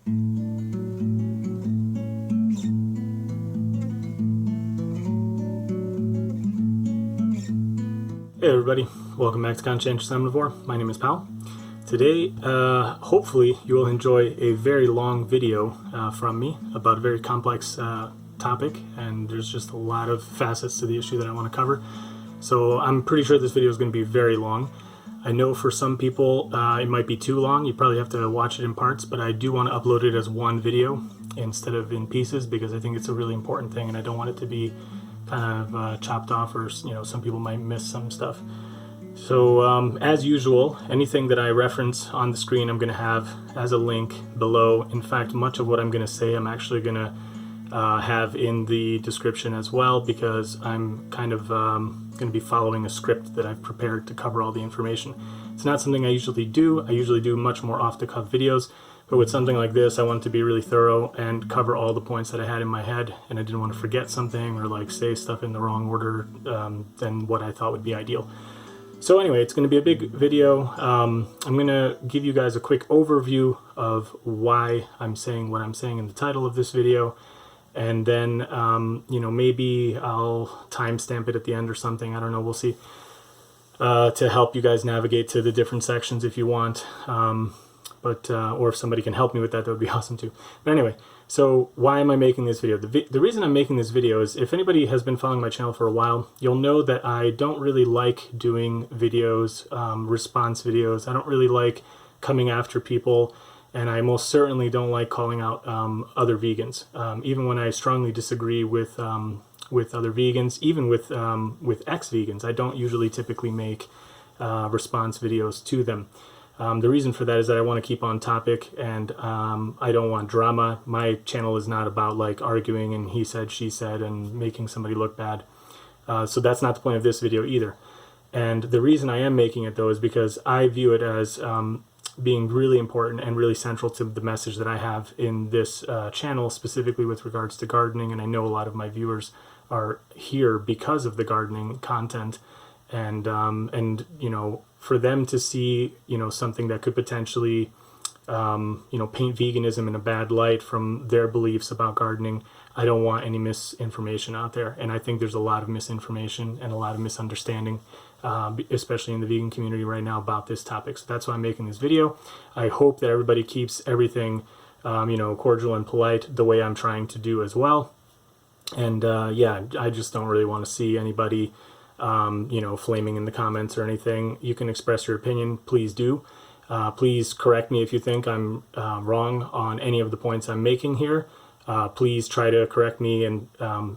Hey everybody, welcome back to Conscientious Omnivore. My name is Pal. Today, hopefully you will enjoy a very long video from me about a very complex topic, and there's just a lot of facets to the issue that I want to cover. So I'm pretty sure this video is going to be very long. I know for some people it might be too long. You probably have to watch it in parts, but I do want to upload it as one video instead of in pieces because I think it's a really important thing and I don't want it to be kind of chopped off, or some people might miss some stuff. So as usual, anything that I reference on the screen I'm going to have as a link below. In fact, much of what I'm going to say I'm actually going to have in the description as well, because I'm kind of going to be following a script that I've prepared to cover all the information. It's not something I usually do. I usually do much more off-the-cuff videos, but with something like this I want to be really thorough and cover all the points that I had in my head, and I didn't want to forget something or like say stuff in the wrong order than what I thought would be ideal. So anyway, it's going to be a big video. I'm going to give you guys a quick overview of why I'm saying what I'm saying in the title of this video, and then maybe I'll timestamp it at the end or something. I don't know, we'll see, to help you guys navigate to the different sections if you want. Or if somebody can help me with that, that would be awesome too. But anyway, so why am I making this video? The reason I'm making this video is, if anybody has been following my channel for a while, you'll know that I don't really like doing videos, response videos. I don't really like coming after people, and I most certainly don't like calling out other vegans. Even when I strongly disagree with other vegans, even with ex-vegans, I don't usually typically make response videos to them. The reason for that is that I want to keep on topic, and I don't want drama. My channel is not about like arguing and he said, she said, and making somebody look bad. So that's not the point of this video either. And the reason I am making it though is because I view it as being really important and really central to the message that I have in this channel, specifically with regards to gardening. And I know a lot of my viewers are here because of the gardening content, and for them to see, something that could potentially, paint veganism in a bad light from their beliefs about gardening. I don't want any misinformation out there. And I think there's a lot of misinformation and a lot of misunderstanding, especially in the vegan community right now, about this topic. So that's why I'm making this video. I hope that everybody keeps everything, cordial and polite, the way I'm trying to do as well. And yeah, I just don't really want to see anybody flaming in the comments or anything. You can express your opinion, please do. Please correct me if you think I'm wrong on any of the points I'm making here. Please try to correct me and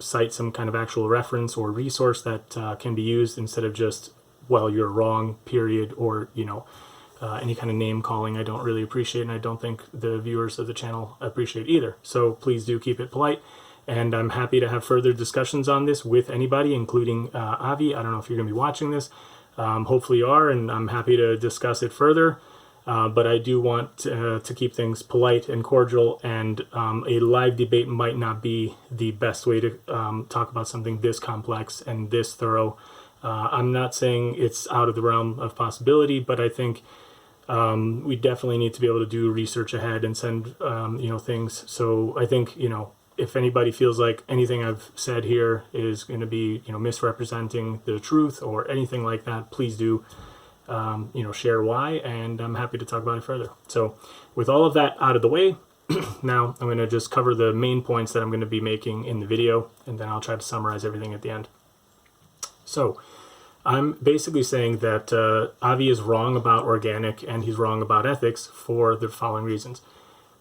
cite some kind of actual reference or resource that can be used, instead of just, well, you're wrong, period, or any kind of name calling. I don't really appreciate, and I don't think the viewers of the channel appreciate either. So please do keep it polite. And I'm happy to have further discussions on this with anybody, including Avi. I don't know if you're going to be watching this. Hopefully you are, and I'm happy to discuss it further. But I do want to keep things polite and cordial, and a live debate might not be the best way to talk about something this complex and this thorough. I'm not saying it's out of the realm of possibility, but I think we definitely need to be able to do research ahead and send things. So I think if anybody feels like anything I've said here is going to be, misrepresenting the truth or anything like that, please do, share why, and I'm happy to talk about it further. So with all of that out of the way, now I'm going to just cover the main points that I'm going to be making in the video, and then I'll try to summarize everything at the end. So I'm basically saying that Avi is wrong about organic and he's wrong about ethics for the following reasons.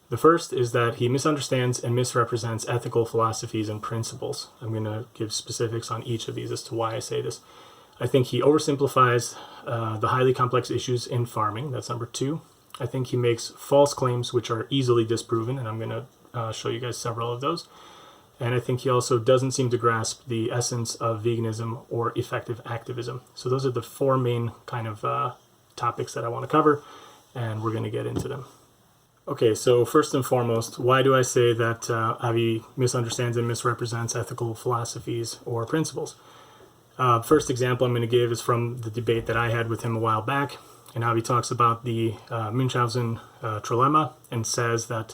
The first is that he misunderstands and misrepresents ethical philosophies and principles. I'm going to give specifics on each of these as to why I say this. I think he oversimplifies the highly complex issues in farming. That's number two. I think he makes false claims which are easily disproven, and I'm going to show you guys several of those. And I think he also doesn't seem to grasp the essence of veganism or effective activism. So those are the four main kind of topics that I want to cover, and we're going to get into them. Okay, so first and foremost, why do I say that Avi misunderstands and misrepresents ethical philosophies or principles? First example I'm going to give is from the debate that I had with him a while back, and Avi talks about the Munchausen trilemma, and says that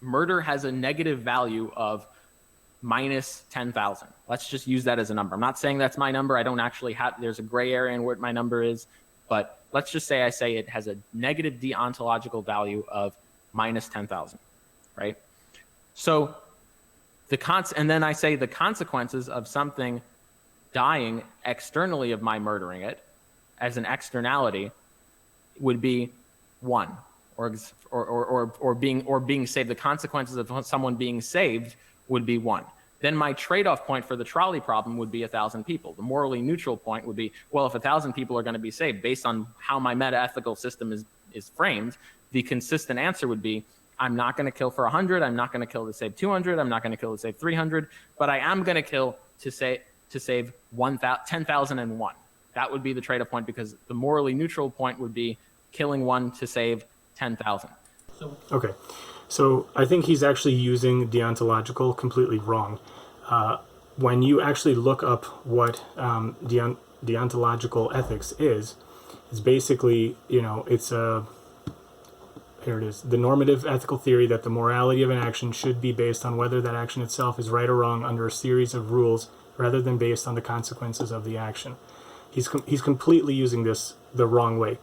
murder has a negative value of minus 10,000. Let's just use that as a number. I'm not saying that's my number. I don't actually have, there's a gray area in what my number is, but let's just say I say it has a negative deontological value of minus 10,000, right? So and then I say the consequences of something dying externally of my murdering it as an externality would be 1, or being saved. The consequences of someone being saved would be 1. Then my trade-off point for the trolley problem would be 1,000 people. The morally neutral point would be, well, if 1,000 people are going to be saved based on how my meta-ethical system is framed, the consistent answer would be, I'm not going to kill for 100. I'm not going to kill to save 200. I'm not going to kill to save 300. But I am going to kill to save 10,001. That would be the trade-off point, because the morally neutral point would be killing 1 to save 10,000. Okay. So I think he's actually using deontological completely wrong. When you actually look up what deontological ethics is basically, it's a... Here it is. The normative ethical theory that the morality of an action should be based on whether that action itself is right or wrong under a series of rules rather than based on the consequences of the action. He's completely using this the wrong way.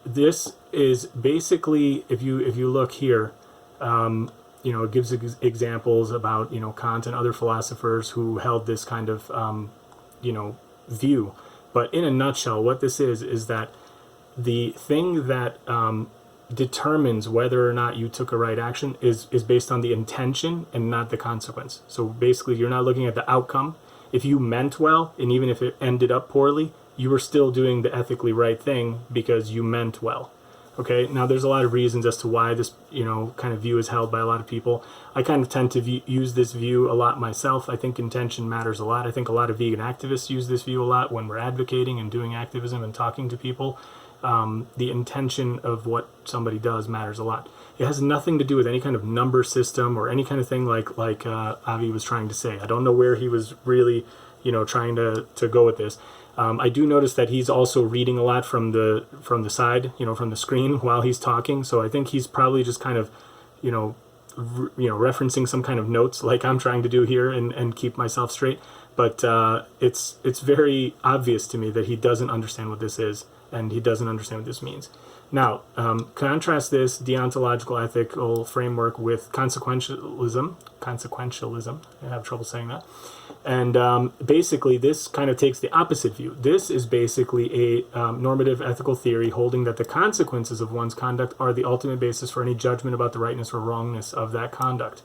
This is basically, if you look here, it gives examples about, Kant and other philosophers who held this kind of, view. But in a nutshell, what this is that the thing that determines whether or not you took a right action is based on the intention and not the consequence. So basically, you're not looking at the outcome. If you meant well, and even if it ended up poorly, you were still doing the ethically right thing because you meant well. Okay, now there's a lot of reasons as to why this, kind of view is held by a lot of people. I kind of tend to use this view a lot myself. I think intention matters a lot. I think a lot of vegan activists use this view a lot when we're advocating and doing activism and talking to people. The intention of what somebody does matters a lot. It has nothing to do with any kind of number system or any kind of thing like Avi was trying to say. I don't know where he was really, trying to go with this. I do notice that he's also reading a lot from the side, from the screen while he's talking. So I think he's probably just kind of, referencing some kind of notes like I'm trying to do here and keep myself straight. But it's very obvious to me that he doesn't understand what this is, and he doesn't understand what this means. Now, contrast this deontological ethical framework with consequentialism. I have trouble saying that. And basically, this kind of takes the opposite view. This is basically a normative ethical theory holding that the consequences of one's conduct are the ultimate basis for any judgment about the rightness or wrongness of that conduct.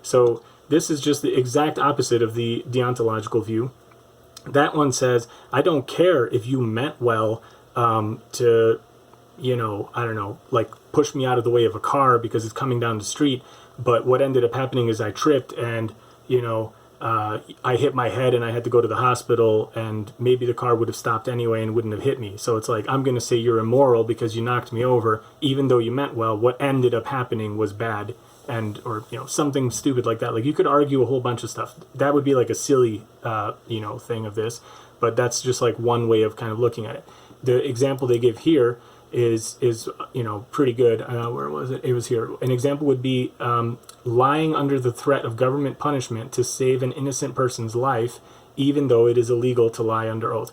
So this is just the exact opposite of the deontological view. That one says, I don't care if you meant well to, like push me out of the way of a car because it's coming down the street. But what ended up happening is I tripped and, I hit my head and I had to go to the hospital, and maybe the car would have stopped anyway and wouldn't have hit me. So it's like, I'm going to say you're immoral because you knocked me over, even though you meant well. What ended up happening was bad, or something stupid like that. Like, you could argue a whole bunch of stuff. That would be like a silly, thing of this, but that's just like one way of kind of looking at it. The example they give here is pretty good. Where was it? It was here. An example would be lying under the threat of government punishment to save an innocent person's life, even though it is illegal to lie under oath.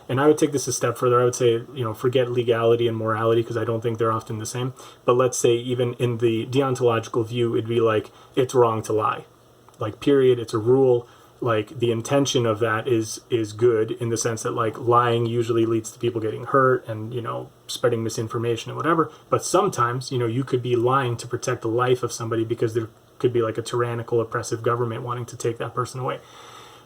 And I would take this a step further. I would say, forget legality and morality, because I don't think they're often the same. But let's say even in the deontological view, it'd be like, it's wrong to lie. Like, period. It's a rule. Like, the intention of that is good, in the sense that, like, lying usually leads to people getting hurt and, spreading misinformation and whatever. But sometimes, you could be lying to protect the life of somebody because there could be like a tyrannical, oppressive government wanting to take that person away.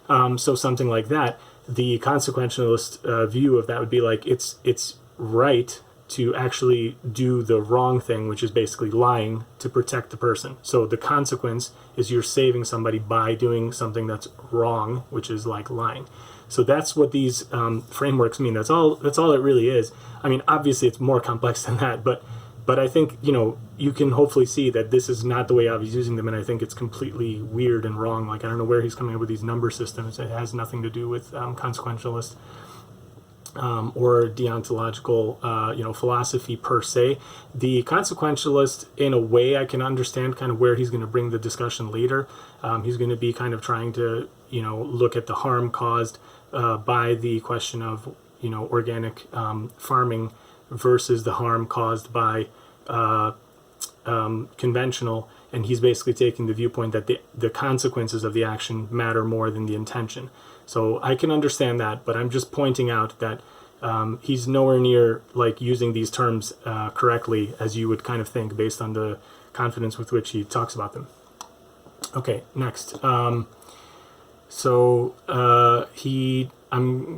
So something like that. The consequentialist view of that would be like, it's right to actually do the wrong thing, which is basically lying to protect the person. So the consequence is you're saving somebody by doing something that's wrong, which is like lying. So that's what these frameworks mean. That's all it really is. I mean, obviously it's more complex than that, but I think, you can hopefully see that this is not the way Avi's using them, and I think it's completely weird and wrong. Like, I don't know where he's coming up with these number systems. It has nothing to do with consequentialist. or deontological, philosophy per se. The consequentialist, in a way, I can understand kind of where he's going to bring the discussion later. He's going to be kind of trying to, look at the harm caused by the question of, organic farming versus the harm caused by conventional. And he's basically taking the viewpoint that the consequences of the action matter more than the intention. So I can understand that, but I'm just pointing out that he's nowhere near like using these terms correctly as you would kind of think based on the confidence with which he talks about them. Okay, next. I'm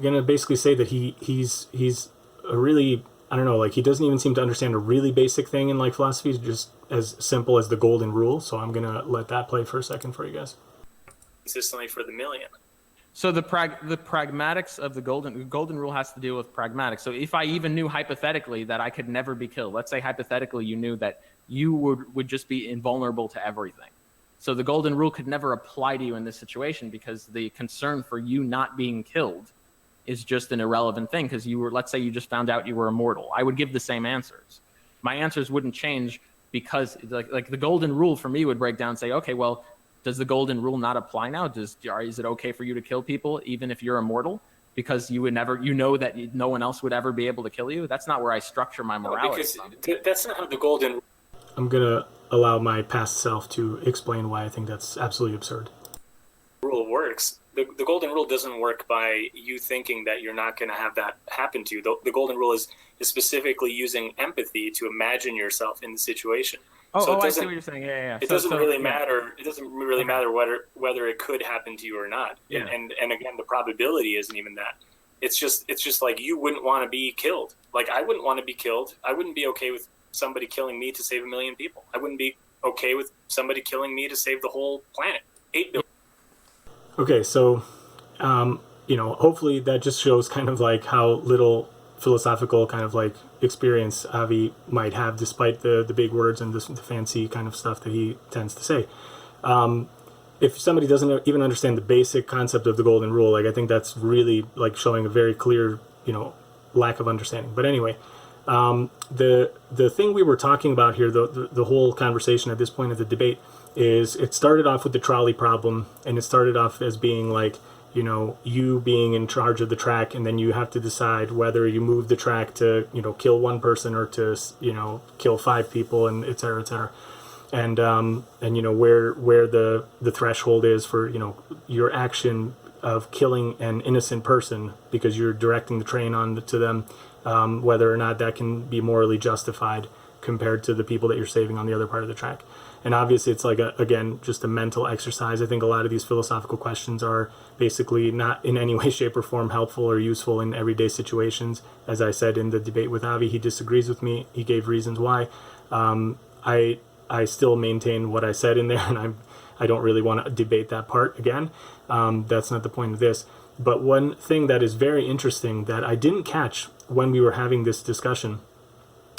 gonna basically say that he's a really, I don't know, like he doesn't even seem to understand a really basic thing in like philosophy, just as simple as the golden rule. So I'm gonna let that play for a second for you guys. Consistently for the million. So the pragmatics of the golden rule has to deal with pragmatics. So if I even knew hypothetically that I could never be killed, let's say hypothetically you knew that you would just be invulnerable to everything. So the golden rule could never apply to you in this situation because the concern for you not being killed is just an irrelevant thing because let's say you just found out you were immortal. I would give the same answers. My answers wouldn't change because like the golden rule for me would break down and say, okay, well, does the golden rule not apply now? Is it okay for you to kill people even if you're immortal? Because you would never, that no one else would ever be able to kill you? That's not where I structure my morality. Because that's not how the golden... I'm going to allow my past self to explain why I think that's absolutely absurd. Rule works. The golden rule doesn't work by you thinking that you're not going to have that happen to you. The golden rule is specifically using empathy to imagine yourself in the situation. I see what you're saying. Yeah. It doesn't really matter. It doesn't really matter whether it could happen to you or not. Yeah. And again, the probability isn't even that. It's just like you wouldn't want to be killed. Like I wouldn't want to be killed. I wouldn't be okay with somebody killing me to save 1 million people. I wouldn't be okay with somebody killing me to save the whole planet. 8 billion. Okay, so hopefully that just shows kind of like how little philosophical kind of like experience Avi might have, despite the big words and the fancy kind of stuff that he tends to say. If somebody doesn't even understand the basic concept of the golden rule, like I think that's really like showing a very clear, lack of understanding. But anyway, the thing we were talking about here, the whole conversation at this point of the debate, is it started off with the trolley problem, and it started off as being like, you being in charge of the track, and then you have to decide whether you move the track to, kill one person or to, kill 5 people, and et cetera, et cetera. And where the threshold is for, your action of killing an innocent person because you're directing the train to them, whether or not that can be morally justified compared to the people that you're saving on the other part of the track. And obviously it's like, again, just a mental exercise. I think a lot of these philosophical questions are basically not in any way, shape, or form helpful or useful in everyday situations. As I said in the debate with Avi, he disagrees with me. He gave reasons why. I still maintain what I said in there, and I don't really want to debate that part again. That's not the point of this. But one thing that is very interesting that I didn't catch when we were having this discussion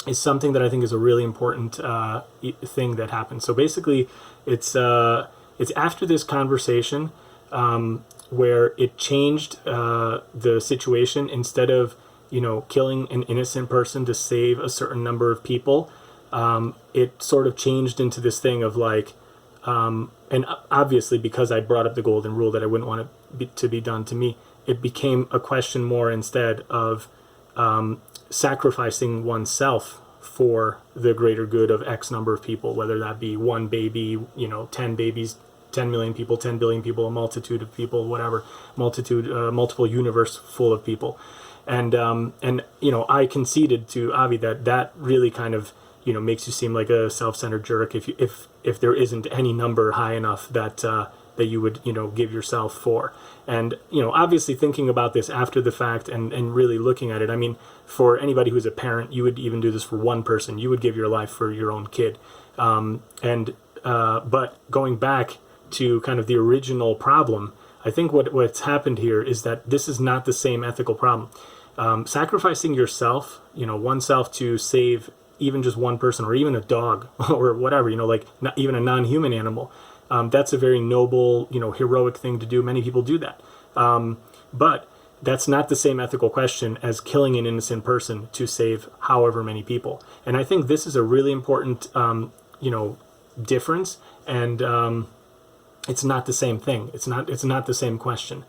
is something that I think is a really important thing that happened. So basically, it's after this conversation where it changed the situation. Instead of killing an innocent person to save a certain number of people, it sort of changed into this thing of like, and obviously because I brought up the golden rule that I wouldn't want it to be done to me, it became a question more instead of sacrificing oneself for the greater good of X number of people, whether that be one baby, 10 babies, 10 million people, 10 billion people, a multitude of people, whatever, multiple universe full of people. And I conceded to Avi that really kind of, makes you seem like a self-centered jerk if there isn't any number high enough that you would, give yourself for. And, obviously thinking about this after the fact and really looking at it, I mean, for anybody who's a parent, you would even do this for one person. You would give your life for your own kid. But going back to kind of the original problem, I think what's happened here is that this is not the same ethical problem. Sacrificing yourself, oneself to save even just one person or even a dog or whatever, like not even a non-human animal, that's a very noble, heroic thing to do. Many people do that. But that's not the same ethical question as killing an innocent person to save however many people. And I think this is a really important, difference. And it's not the same thing. It's not the same question.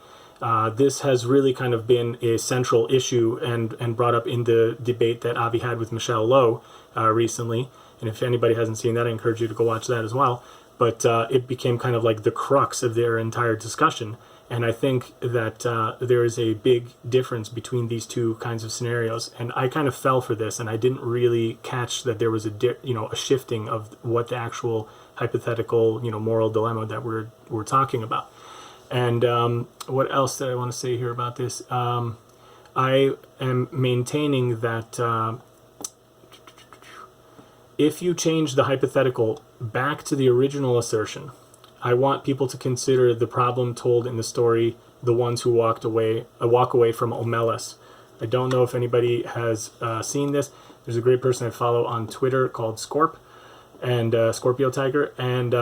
This has really kind of been a central issue and brought up in the debate that Avi had with Michelle Lowe recently. And if anybody hasn't seen that, I encourage you to go watch that as well. But it became kind of like the crux of their entire discussion. And I think that there is a big difference between these two kinds of scenarios. And I kind of fell for this, and I didn't really catch that there was a shifting of what the actual hypothetical, moral dilemma that we're talking about. And what else did I want to say here about this? I am maintaining that if you change the hypothetical back to the original assertion, I want people to consider the problem told in the story, the ones who walk away from Omelas. I don't know if anybody has seen this. There's a great person I follow on Twitter called Scorp, and Scorpio Tiger, and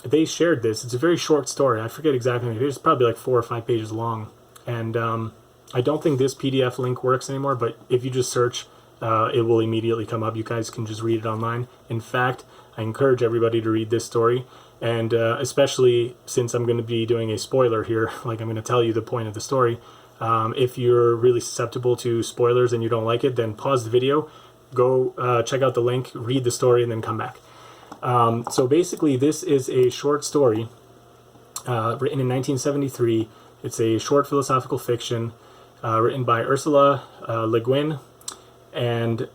they shared this. It's a very short story. I forget exactly. It's probably like 4 or 5 pages long, and I don't think this PDF link works anymore, but if you just search, it will immediately come up. You guys can just read it online. In fact, I encourage everybody to read this story, and especially since I'm going to be doing a spoiler here, like I'm going to tell you the point of the story. If you're really susceptible to spoilers and you don't like it, then pause the video, go check out the link, read the story, and then come back. So basically, this is a short story written in 1973. It's a short philosophical fiction written by Ursula Le Guin. And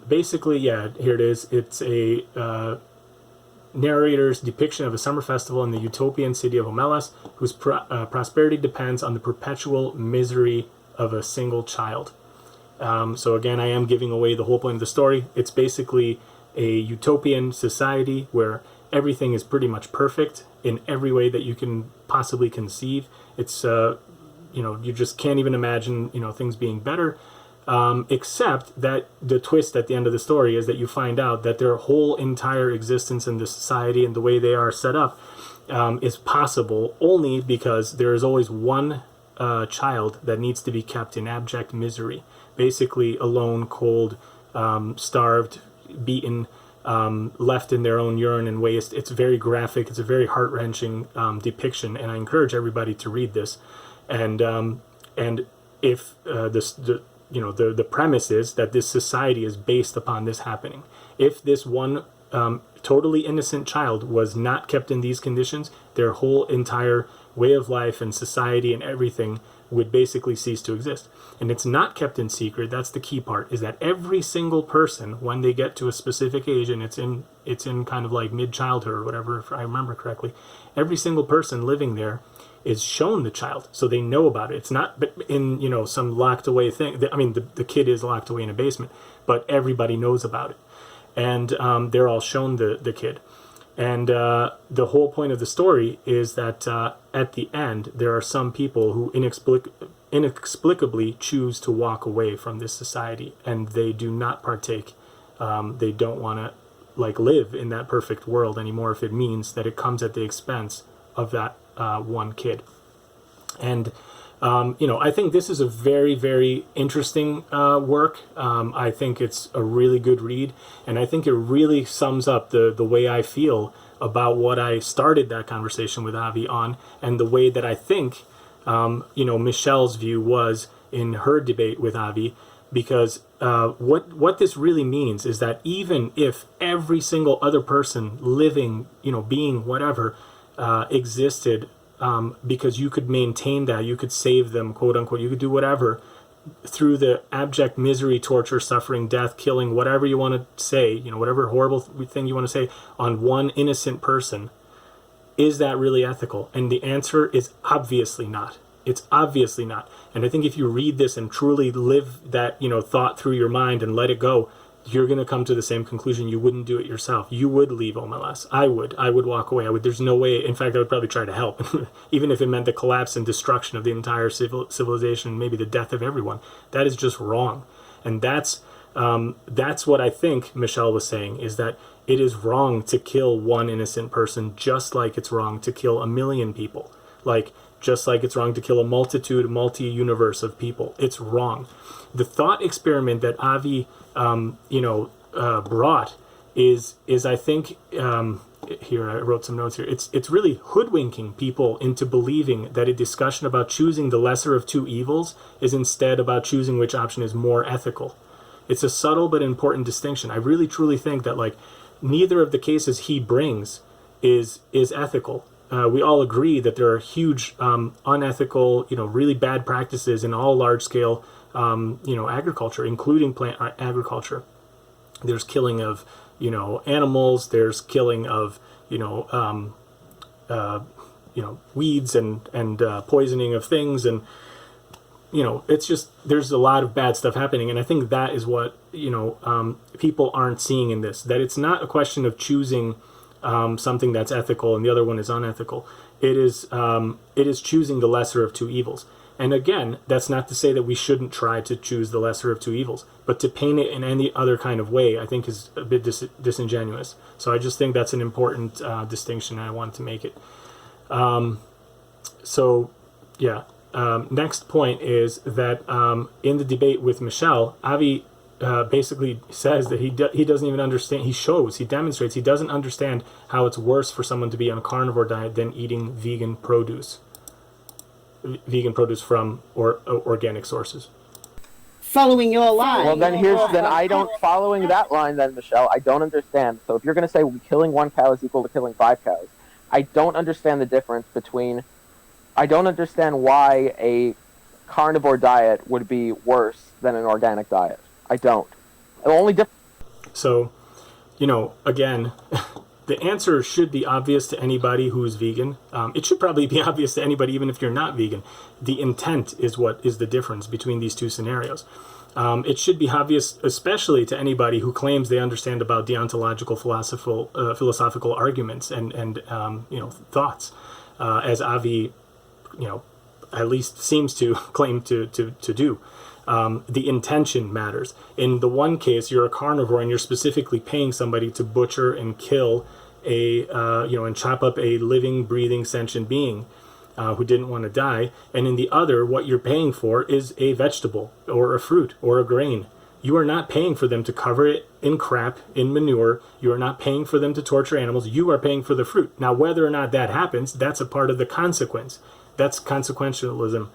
basically, yeah, here it is. It's a narrator's depiction of a summer festival in the utopian city of Omelas, whose prosperity depends on the perpetual misery of a single child. So again, I am giving away the whole point of the story. It's basically a utopian society where everything is pretty much perfect in every way that you can possibly conceive. It's, you just can't even imagine, things being better. Except that the twist at the end of the story is that you find out that their whole entire existence in the society and the way they are set up is possible only because there is always one child that needs to be kept in abject misery, basically alone, cold, starved, beaten, left in their own urine and waste. It's very graphic. It's a very heart-wrenching depiction, and I encourage everybody to read this. And if the premise is that this society is based upon this happening. If this one totally innocent child was not kept in these conditions, their whole entire way of life and society and everything would basically cease to exist. And it's not kept in secret. That's the key part, is that every single person, when they get to a specific age, and it's in kind of like mid-childhood or whatever, if I remember correctly, every single person living there is shown the child, so they know about it. It's not in some locked away thing. I mean, the kid is locked away in a basement, but everybody knows about it, and they're all shown the kid. And the whole point of the story is that at the end, there are some people who inexplicably choose to walk away from this society, and they do not partake. They don't want to live in that perfect world anymore if it means that it comes at the expense of that one kid. And I think this is a very, very interesting work. I think it's a really good read, and I think it really sums up the way I feel about what I started that conversation with Avi on, and the way that I think Michelle's view was in her debate with Avi. Because what this really means is that even if every single other person living, being, whatever, existed, because you could maintain that, you could save them, quote unquote, you could do whatever through the abject misery, torture, suffering, death, killing, whatever you want to say, whatever horrible thing you want to say on one innocent person, is that really ethical? And the answer is obviously not. It's obviously not. And I think if you read this and truly live that, thought through your mind and let it go, you're going to come to the same conclusion. You wouldn't do it yourself. You would leave Omelas. I would walk away. There's no way. In fact, I would probably try to help, even if it meant the collapse and destruction of the entire civilization, maybe the death of everyone. That is just wrong. And that's what I think Michelle was saying, is that it is wrong to kill one innocent person, just like it's wrong to kill a million people. just like it's wrong to kill a multi-universe of people. It's wrong. The thought experiment that Avi, brought is I think, here I wrote some notes here. It's really hoodwinking people into believing that a discussion about choosing the lesser of two evils is instead about choosing which option is more ethical. It's a subtle but important distinction. I really truly think that like neither of the cases he brings is ethical. We all agree that there are huge unethical, really bad practices in all large-scale, agriculture, including plant agriculture. There's killing of, animals. There's killing of, weeds and poisoning of things, and it's just there's a lot of bad stuff happening, and I think that is what people aren't seeing in this. That it's not a question of choosing something that's ethical and the other one is unethical. It is choosing the lesser of two evils. And again, that's not to say that we shouldn't try to choose the lesser of two evils, but to paint it in any other kind of way, I think, is a bit disingenuous. So I just think that's an important distinction, and I wanted to make it. Next point is that in the debate with Michelle, Avi basically says that he doesn't even understand. He demonstrates he doesn't understand how it's worse for someone to be on a carnivore diet than eating vegan produce from organic sources. Following your line. Well, following that line then, Michelle, I don't understand. So if you're going to say killing one cow is equal to killing 5 cows, I don't understand the difference between, I don't understand why a carnivore diet would be worse than an organic diet. I don't. The only difference. So, again, the answer should be obvious to anybody who's vegan. It should probably be obvious to anybody even if you're not vegan. The intent is what is the difference between these two scenarios. It should be obvious especially to anybody who claims they understand about deontological philosophical arguments and thoughts, as Avi, at least seems to claim to do. The intention matters. In the one case, you're a carnivore and you're specifically paying somebody to butcher and kill and chop up a living, breathing, sentient being who didn't want to die. And in the other, what you're paying for is a vegetable or a fruit or a grain. You are not paying for them to cover it in crap, in manure. You are not paying for them to torture animals. You are paying for the fruit. Now, whether or not that happens, that's a part of the consequence. That's consequentialism.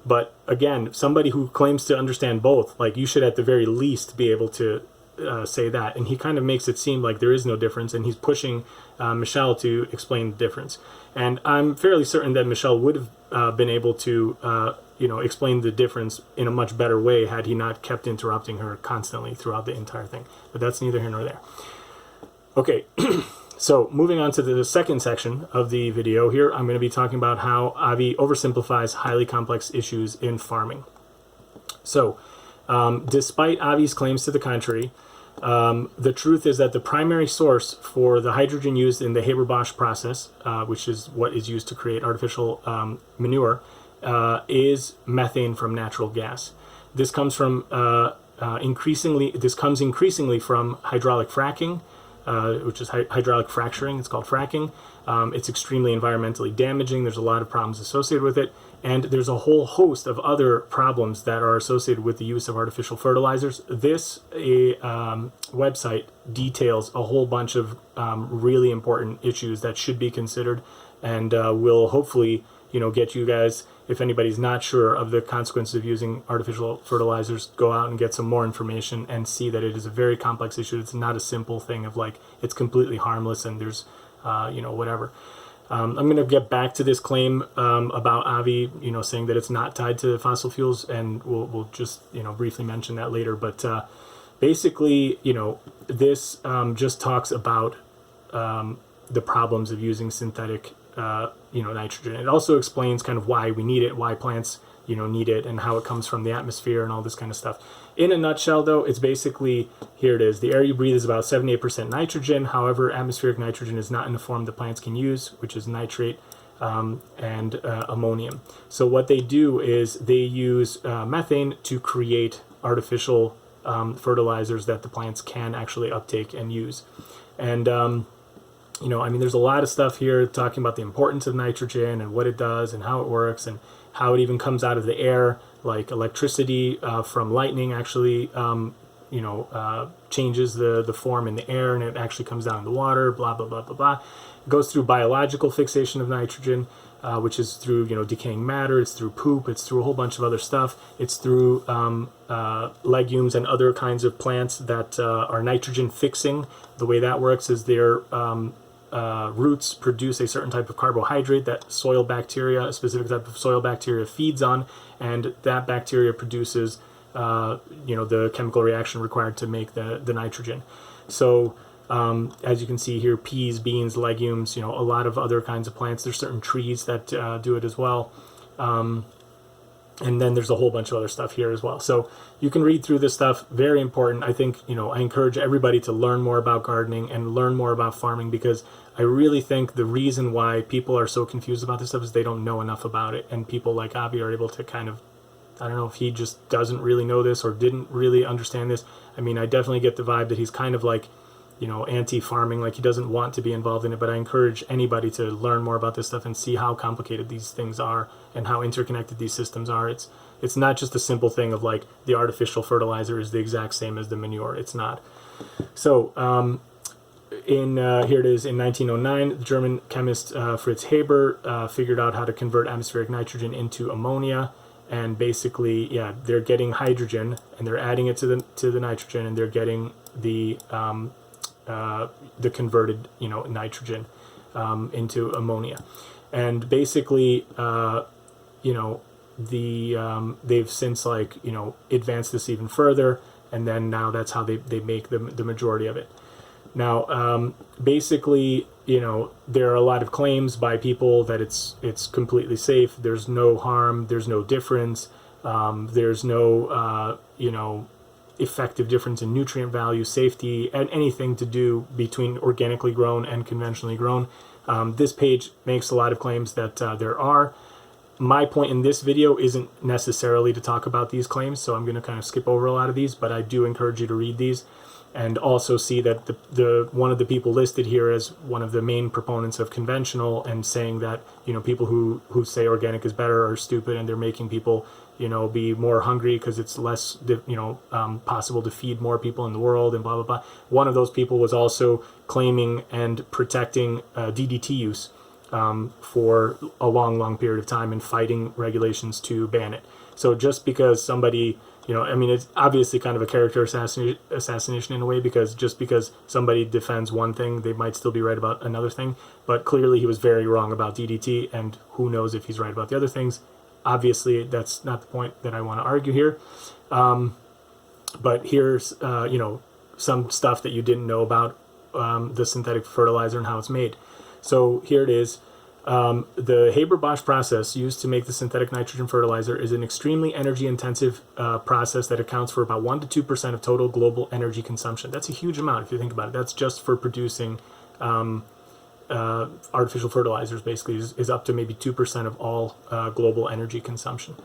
But again, somebody who claims to understand both, like, you should at the very least be able to say that. And he kind of makes it seem like there is no difference, and he's pushing Michelle to explain the difference. And I'm fairly certain that Michelle would have been able to, explain the difference in a much better way had he not kept interrupting her constantly throughout the entire thing. But that's neither here nor there. Okay. So moving on to the second section of the video here, I'm going to be talking about how Avi oversimplifies highly complex issues in farming. So despite Avi's claims to the contrary, the truth is that the primary source for the hydrogen used in the Haber-Bosch process, which is what is used to create artificial manure, is methane from natural gas. This comes from increasingly from hydraulic fracking, which is hydraulic fracturing. It's called fracking. It's extremely environmentally damaging. There's a lot of problems associated with it. And there's a whole host of other problems that are associated with the use of artificial fertilizers. This website details a whole bunch of really important issues that should be considered, and will hopefully, get you guys, if anybody's not sure of the consequences of using artificial fertilizers, go out and get some more information and see that it is a very complex issue. It's not a simple thing of like, it's completely harmless and there's, whatever. I'm going to get back to this claim about Avi, saying that it's not tied to fossil fuels, and we'll just, briefly mention that later. But basically, this just talks about the problems of using synthetic, nitrogen. It also explains kind of why we need it, why plants, need it, and how it comes from the atmosphere and all this kind of stuff. In a nutshell, though, it's basically, here it is. The air you breathe is about 78% nitrogen. However, atmospheric nitrogen is not in a form that plants can use, which is nitrate and ammonium. So what they do is they use methane to create artificial fertilizers that the plants can actually uptake and use. And I mean, there's a lot of stuff here talking about the importance of nitrogen and what it does and how it works and how it even comes out of the air, like electricity from lightning actually, changes the form in the air and it actually comes down in the water, blah, blah, blah, blah, blah. It goes through biological fixation of nitrogen, which is through, decaying matter. It's through poop. It's through a whole bunch of other stuff. It's through legumes and other kinds of plants that are nitrogen fixing. The way that works is their roots produce a certain type of carbohydrate that soil bacteria, a specific type of soil bacteria, feeds on, and that bacteria produces, the chemical reaction required to make the nitrogen. So, as you can see here, peas, beans, legumes, a lot of other kinds of plants. There's certain trees that do it as well. And then there's a whole bunch of other stuff here as well. So you can read through this stuff. Very important. I think, I encourage everybody to learn more about gardening and learn more about farming, because I really think the reason why people are so confused about this stuff is they don't know enough about it. And people like Avi are able to kind of, I don't know if he just doesn't really know this or didn't really understand this. I mean, I definitely get the vibe that he's kind of like, anti-farming, like he doesn't want to be involved in it, but I encourage anybody to learn more about this stuff and see how complicated these things are and how interconnected these systems are. It's not just a simple thing of like the artificial fertilizer is the exact same as the manure. It's not. So here it is, in 1909, the German chemist Fritz Haber figured out how to convert atmospheric nitrogen into ammonia. And basically, they're getting hydrogen and they're adding it to the nitrogen, and they're getting the converted nitrogen into ammonia. And basically they've since advanced this even further, and then now that's how they make the majority of it. Now basically there are a lot of claims by people that it's completely safe, there's no harm, there's no difference, there's no effective difference in nutrient value, safety, and anything to do between organically grown and conventionally grown. This page makes a lot of claims that there are. My point in this video isn't necessarily to talk about these claims, so I'm going to kind of skip over a lot of these, but I do encourage you to read these and also see that the one of the people listed here as one of the main proponents of conventional and saying that people who say organic is better are stupid, and they're making people be more hungry because it's less possible to feed more people in the world and blah blah blah. One of those people was also claiming and protecting DDT use for a long period of time and fighting regulations to ban it. So just because somebody it's obviously kind of a character assassination in a way, because just because somebody defends one thing, they might still be right about another thing. But clearly he was very wrong about DDT, and who knows if he's right about the other things. Obviously, that's not the point that I want to argue here. But here's, some stuff that you didn't know about the synthetic fertilizer and how it's made. So here it is. The Haber-Bosch process used to make the synthetic nitrogen fertilizer is an extremely energy-intensive process that accounts for about 1 to 2% of total global energy consumption. That's a huge amount if you think about it. That's just for producing artificial fertilizers, basically, is up to maybe 2% of all global energy consumption.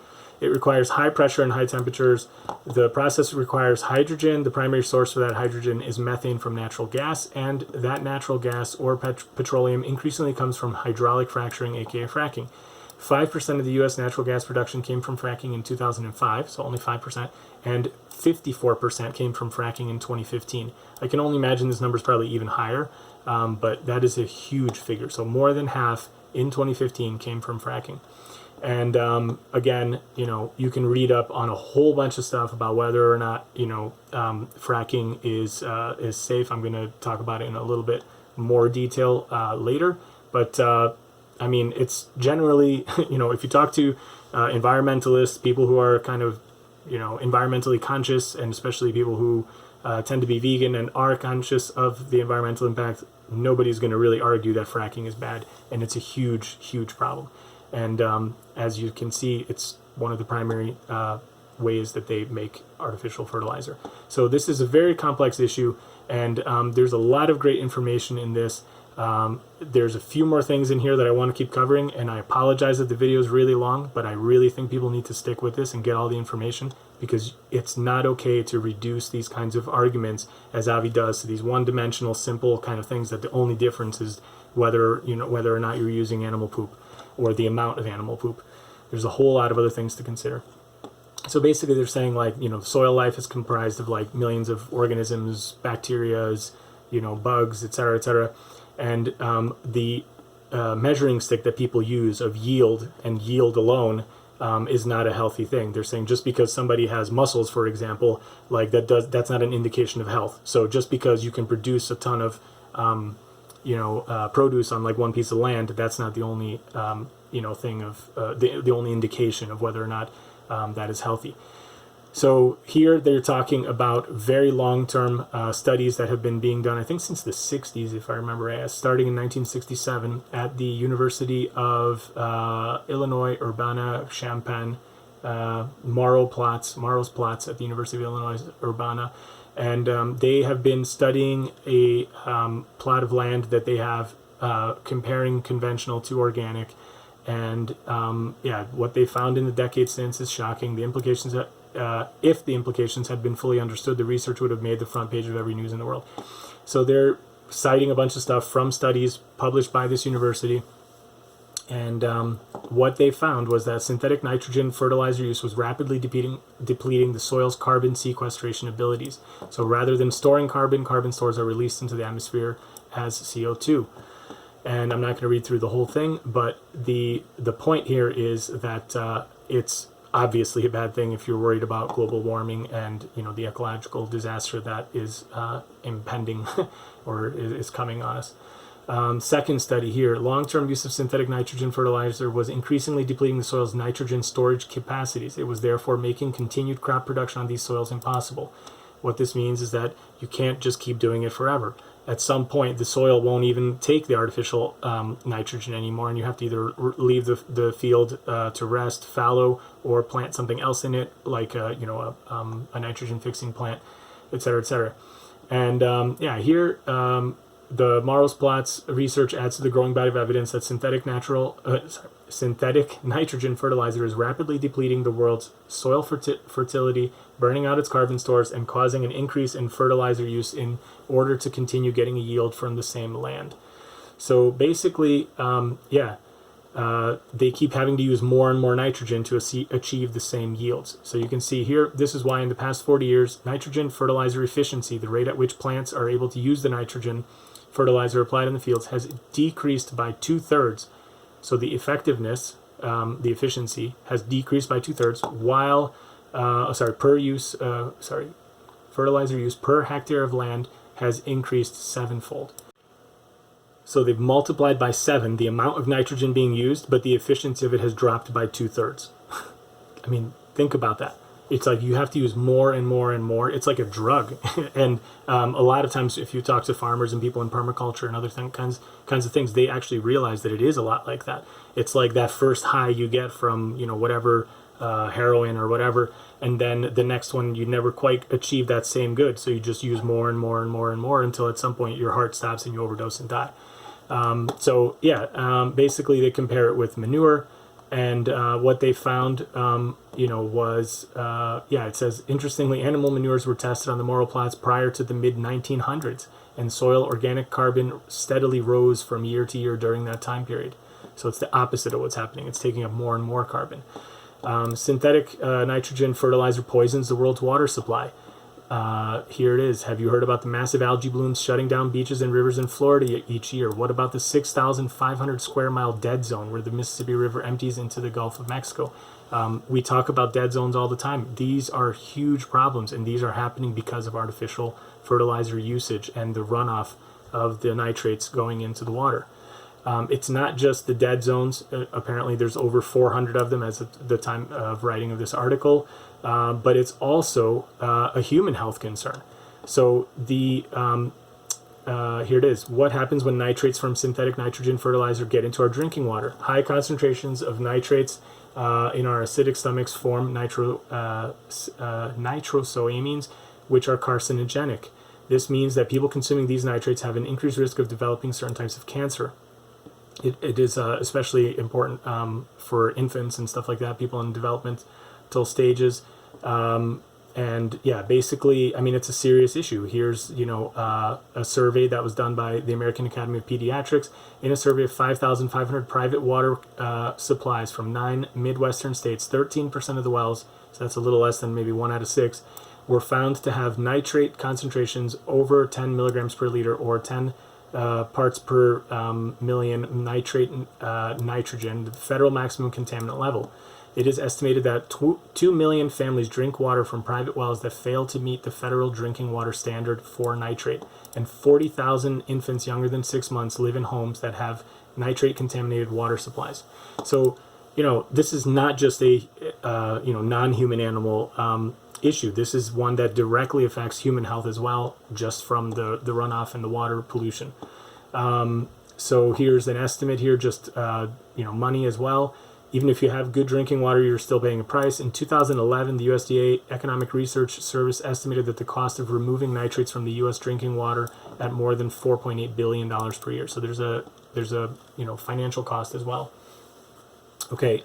It requires high pressure and high temperatures. The process requires hydrogen. The primary source for that hydrogen is methane from natural gas, and that natural gas or petroleum increasingly comes from hydraulic fracturing, aka fracking. 5% of the U.S. natural gas production came from fracking in 2005, so only 5%, and 54% came from fracking in 2015. I can only imagine this number is probably even higher, but that is a huge figure. So more than half in 2015 came from fracking. And again, you can read up on a whole bunch of stuff about whether or not fracking is safe. I'm going to talk about it in a little bit more detail later. But I mean, it's generally if you talk to environmentalists, people who are kind of environmentally conscious, and especially people who tend to be vegan and are conscious of the environmental impact, nobody's going to really argue that fracking is bad, and it's a huge problem. And as you can see, it's one of the primary ways that they make artificial fertilizer. So this is a very complex issue, and there's a lot of great information in this. There's a few more things in here that I want to keep covering, and I apologize that the video is really long, but I really think people need to stick with this and get all the information, because it's not okay to reduce these kinds of arguments, as Avi does, to these one-dimensional, simple kind of things that the only difference is whether or not you're using animal poop or the amount of animal poop. There's a whole lot of other things to consider. So basically they're saying, like, soil life is comprised of like millions of organisms, bacterias, bugs, etc., and the measuring stick that people use of yield and yield alone is not a healthy thing. They're saying just because somebody has muscles, for example, like that's not an indication of health. So just because you can produce a ton of produce on like one piece of land, that's not the only thing of the only indication of whether or not that is healthy. So here they're talking about very long-term studies that have been being done, I think since the 60s, if I remember right, starting in 1967 at the University of Illinois, Urbana-Champaign, Maros-Platz at the University of Illinois, Urbana. And they have been studying a plot of land that they have, comparing conventional to organic. And what they found in the decades since is shocking. The implications that if the implications had been fully understood, the research would have made the front page of every news in the world. So they're citing a bunch of stuff from studies published by this university. And what they found was that synthetic nitrogen fertilizer use was rapidly depleting the soil's carbon sequestration abilities. So rather than storing carbon, carbon stores are released into the atmosphere as CO2. And I'm not going to read through the whole thing, but the point here is that it's obviously a bad thing if you're worried about global warming and the ecological disaster that is impending or is coming on us. Second study here, long-term use of synthetic nitrogen fertilizer was increasingly depleting the soil's nitrogen storage capacities. It was therefore making continued crop production on these soils impossible. What this means is that you can't just keep doing it forever. At some point, the soil won't even take the artificial nitrogen anymore, and you have to either leave the field to rest, fallow, or plant something else in it, like a nitrogen-fixing plant, etc., etc. And here the Maros-Platz research adds to the growing body of evidence that synthetic nitrogen fertilizer is rapidly depleting the world's soil fertility, burning out its carbon stores, and causing an increase in fertilizer use in order to continue getting a yield from the same land. So basically, they keep having to use more and more nitrogen to achieve the same yields. So you can see here, this is why in the past 40 years, nitrogen fertilizer efficiency, the rate at which plants are able to use the nitrogen fertilizer applied in the fields, has decreased by 2/3. So the effectiveness, the efficiency, has decreased by 2/3, while fertilizer use per hectare of land has increased 7-fold. So they've multiplied by 7 the amount of nitrogen being used, but the efficiency of it has dropped by 2/3. I mean, think about that. It's like you have to use more and more and more. It's like a drug. And a lot of times if you talk to farmers and people in permaculture and other kinds of things, they actually realize that it is a lot like that. It's like that first high you get from, whatever, heroin or whatever, and then the next one you never quite achieve that same good. So you just use more and more and more and more until at some point your heart stops and you overdose and die. Basically they compare it with manure. And what they found, was, it says, interestingly, animal manures were tested on the Maros-Platz prior to the mid-1900s, and soil organic carbon steadily rose from year to year during that time period. So it's the opposite of what's happening. It's taking up more and more carbon. Synthetic nitrogen fertilizer poisons the world's water supply. Here it is. Have you heard about the massive algae blooms shutting down beaches and rivers in Florida each year? What about the 6,500 square mile dead zone where the Mississippi River empties into the Gulf of Mexico? We talk about dead zones all the time. These are huge problems, and these are happening because of artificial fertilizer usage and the runoff of the nitrates going into the water. It's not just the dead zones. Apparently there's over 400 of them as of the time of writing of this article. But it's also a human health concern. So here it is. What happens when nitrates from synthetic nitrogen fertilizer get into our drinking water? High concentrations of nitrates in our acidic stomachs form nitrosamines, which are carcinogenic. This means that people consuming these nitrates have an increased risk of developing certain types of cancer. It is especially important for infants and stuff like that, people in developmental stages. And yeah, basically, I mean, it's a serious issue. Here's, a survey that was done by the American Academy of Pediatrics. In a survey of 5,500 private water supplies from 9 Midwestern states, 13% of the wells, so that's a little less than maybe 1 out of 6, were found to have nitrate concentrations over 10 milligrams per liter, or 10 parts per million nitrogen, the federal maximum contaminant level. It is estimated that 2 million families drink water from private wells that fail to meet the federal drinking water standard for nitrate, and 40,000 infants younger than 6 months live in homes that have nitrate-contaminated water supplies. So, this is not just a non-human animal issue. This is one that directly affects human health as well, just from the runoff and the water pollution. So here's an estimate here, just money as well. Even if you have good drinking water, you're still paying a price. In 2011, the USDA Economic Research Service estimated that the cost of removing nitrates from the U.S. drinking water at more than $4.8 billion per year. So there's a financial cost as well. Okay.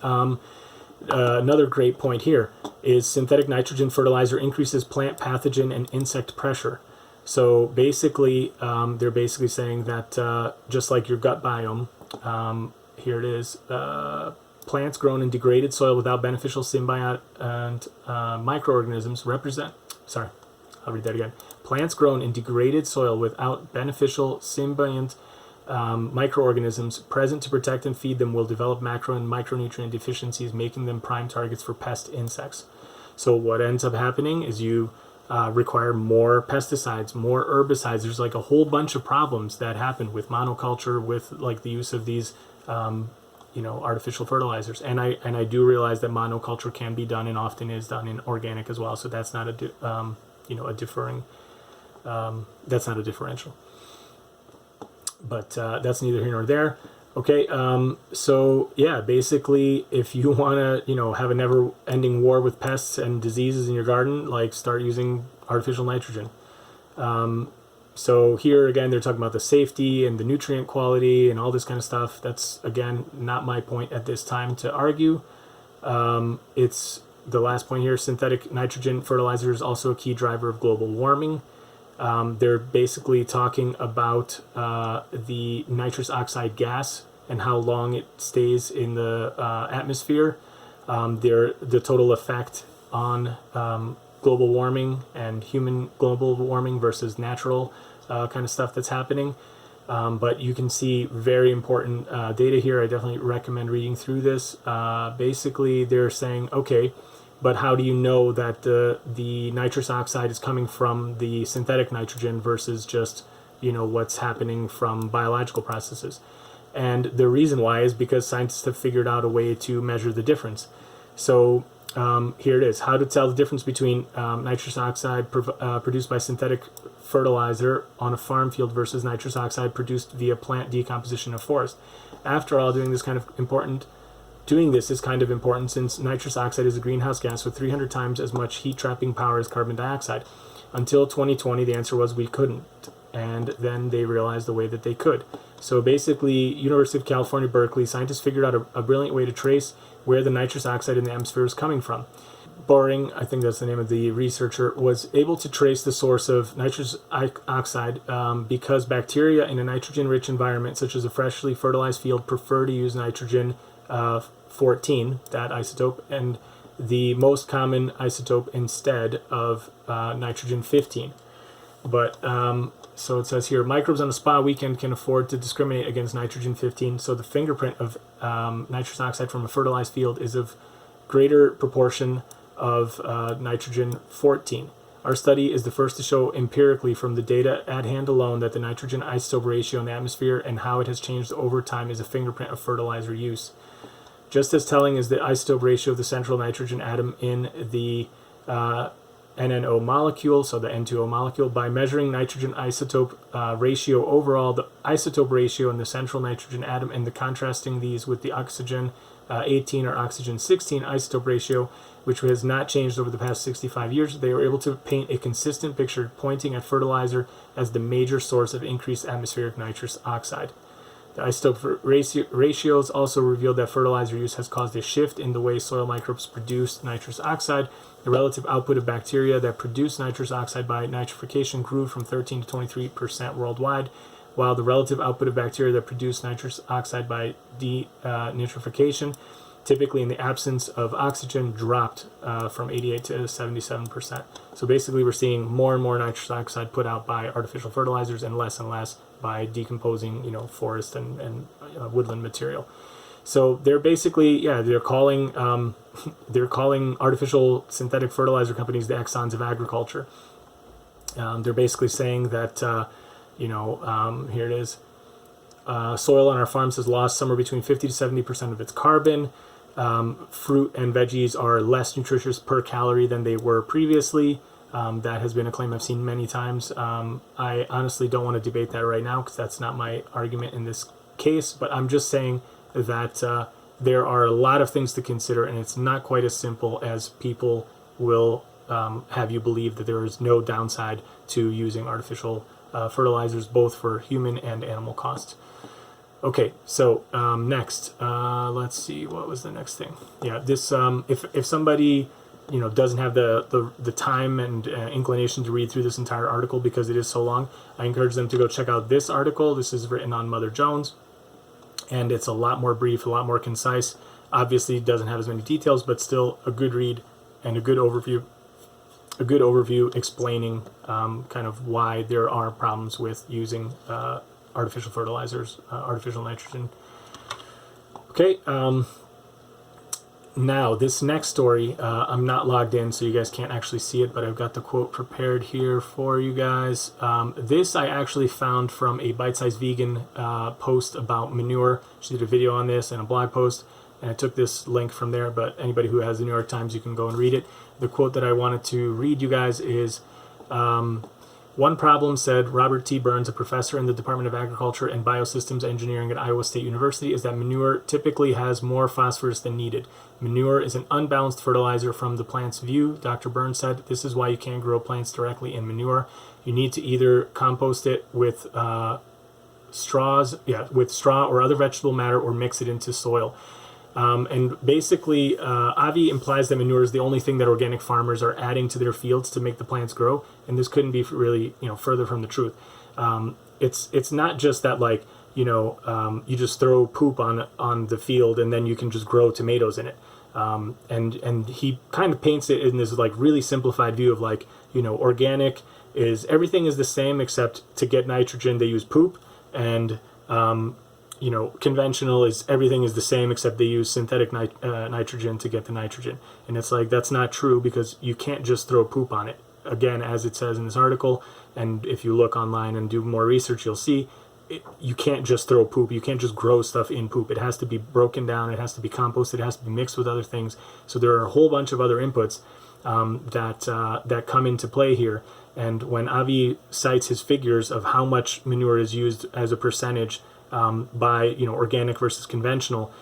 Another great point here is synthetic nitrogen fertilizer increases plant pathogen and insect pressure. So basically, they're basically saying that just like your gut biome, here it is, plants grown in degraded soil without beneficial symbiote and microorganisms represent, I'll read that again. Plants grown in degraded soil without beneficial symbiont microorganisms present to protect and feed them will develop macro and micronutrient deficiencies, making them prime targets for pest insects. So what ends up happening is you require more pesticides, more herbicides. There's like a whole bunch of problems that happen with monoculture, with like the use of these artificial fertilizers. And I do realize that monoculture can be done and often is done in organic as well. So that's not that's not a differential. But that's neither here nor there. Okay, so yeah, basically, if you want to, have a never-ending war with pests and diseases in your garden, like start using artificial nitrogen. So here again, they're talking about the safety and the nutrient quality and all this kind of stuff. That's again not my point at this time to argue. It's the last point here. Synthetic nitrogen fertilizer is also a key driver of global warming. They're basically talking about the nitrous oxide gas and how long it stays in the atmosphere, the total effect on global warming and human global warming versus natural kind of stuff that's happening. But you can see very important data here. I definitely recommend reading through this. Basically, they're saying, okay, but how do you know that the nitrous oxide is coming from the synthetic nitrogen versus just, what's happening from biological processes? And the reason why is because scientists have figured out a way to measure the difference. So here it is, how to tell the difference between nitrous oxide produced by synthetic fertilizer on a farm field versus nitrous oxide produced via plant decomposition of forest. After all, doing this is kind of important since nitrous oxide is a greenhouse gas with 300 times as much heat trapping power as carbon dioxide. Until 2020, the answer was we couldn't. And then they realized the way that they could. So basically, University of California, Berkeley, scientists figured out a brilliant way to trace where the nitrous oxide in the atmosphere is coming from. Boring, I think that's the name of the researcher, was able to trace the source of nitrous oxide because bacteria in a nitrogen-rich environment, such as a freshly fertilized field, prefer to use nitrogen 14, that isotope, and the most common isotope instead of nitrogen 15. But so it says here, microbes on a spa weekend can afford to discriminate against nitrogen 15, so the fingerprint of nitrous oxide from a fertilized field is of greater proportion of nitrogen 14. Our study is the first to show empirically from the data at hand alone that the nitrogen isotope ratio in the atmosphere and how it has changed over time is a fingerprint of fertilizer use. Just as telling is the isotope ratio of the central nitrogen atom in the NNO molecule, so the N2O molecule, by measuring nitrogen isotope ratio overall, the isotope ratio in the central nitrogen atom, and the contrasting these with the oxygen 18 or oxygen 16 isotope ratio, which has not changed over the past 65 years. They were able to paint a consistent picture pointing at fertilizer as the major source of increased atmospheric nitrous oxide. The isotope ratios also revealed that fertilizer use has caused a shift in the way soil microbes produce nitrous oxide. The relative output of bacteria that produce nitrous oxide by nitrification grew from 13 to 23% worldwide, while the relative output of bacteria that produce nitrous oxide by denitrification, typically in the absence of oxygen, dropped from 88 to 77%. So basically we're seeing more and more nitrous oxide put out by artificial fertilizers and less by decomposing, forest and woodland material. So they're basically, they're calling artificial synthetic fertilizer companies the Exxons of agriculture. They're basically saying that, here it is. Soil on our farms has lost somewhere between 50 to 70% of its carbon. Fruit and veggies are less nutritious per calorie than they were previously. That has been a claim I've seen many times. I honestly don't want to debate that right now because that's not my argument in this case, but I'm just saying that there are a lot of things to consider, and it's not quite as simple as people will have you believe, that there is no downside to using artificial fertilizers, both for human and animal costs. Okay, so next, let's see, what was the next thing? Yeah, this if somebody doesn't have the time and inclination to read through this entire article because it is so long, I encourage them to go check out this article. This is written on Mother Jones, and it's a lot more brief, a lot more concise. Obviously, it doesn't have as many details, but still a good read and a good overview explaining kind of why there are problems with using artificial fertilizers, artificial nitrogen. Okay, now this next story, I'm not logged in, so you guys can't actually see it, but I've got the quote prepared here for you guys. This I actually found from a Bite Size Vegan post about manure. She did a video on this and a blog post, and I took this link from there, but anybody who has the New York Times, you can go and read it. The quote that I wanted to read you guys is, one problem, said Robert T. Burns, a professor in the Department of Agriculture and Biosystems Engineering at Iowa State University, is that manure typically has more phosphorus than needed. Manure is an unbalanced fertilizer from the plant's view, Dr. Burns said. This is why you can't grow plants directly in manure. You need to either compost it with straw or other vegetable matter, or mix it into soil. And basically, Avi implies that manure is the only thing that organic farmers are adding to their fields to make the plants grow, and this couldn't be really, further from the truth. It's not just that you just throw poop on the field and then you can just grow tomatoes in it. And he kind of paints it in this really simplified view of organic is everything is the same except to get nitrogen they use poop, and conventional is everything is the same except they use synthetic nitrogen to get the nitrogen. And it's that's not true, because you can't just throw poop on it. Again, as it says in this article, and if you look online and do more research, you'll see you can't just throw poop. You can't just grow stuff in poop. It has to be broken down. It has to be composted. It has to be mixed with other things. So there are a whole bunch of other inputs that come into play here. And when Avi cites his figures of how much manure is used as a percentage by organic versus conventional,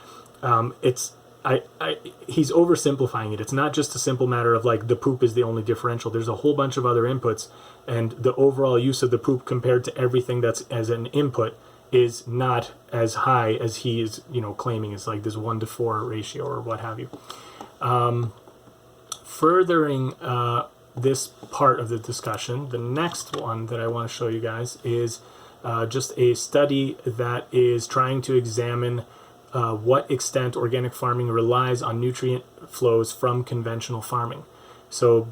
he's oversimplifying it. It's not just a simple matter of the poop is the only differential. There's a whole bunch of other inputs, and the overall use of the poop compared to everything that's as an input is not as high as he is claiming. It's this 1-to-4 ratio or what have you. Furthering this part of the discussion, the next one that I want to show you guys is just a study that is trying to examine what extent organic farming relies on nutrient flows from conventional farming. So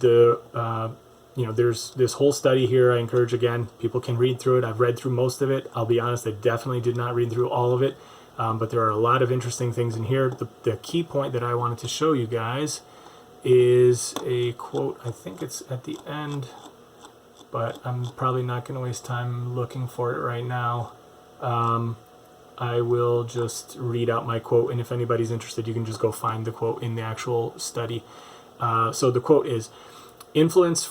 there's this whole study here. I encourage, again, people can read through it. I've read through most of it. I'll be honest, I definitely did not read through all of it, but there are a lot of interesting things in here. The key point that I wanted to show you guys is a quote. I think it's at the end, but I'm probably not going to waste time looking for it right now. I will just read out my quote, and if anybody's interested, you can just go find the quote in the actual study. So the quote is, inflows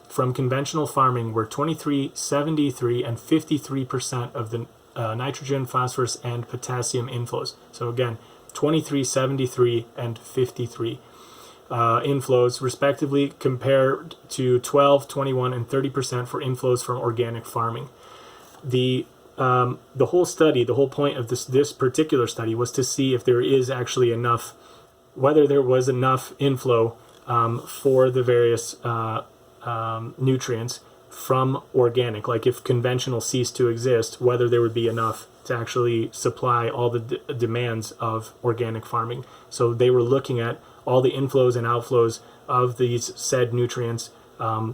from conventional farming were 23, 73, and 53% of the nitrogen, phosphorus, and potassium inflows. So again, 23, 73, and 53 inflows respectively, compared to 12, 21, and 30% for inflows from organic farming. The whole study, the whole point of this particular study was to see if there is actually enough, whether there was enough inflow for the various nutrients from organic, like if conventional ceased to exist, whether there would be enough to actually supply all the demands of organic farming. So they were looking at all the inflows and outflows of these said nutrients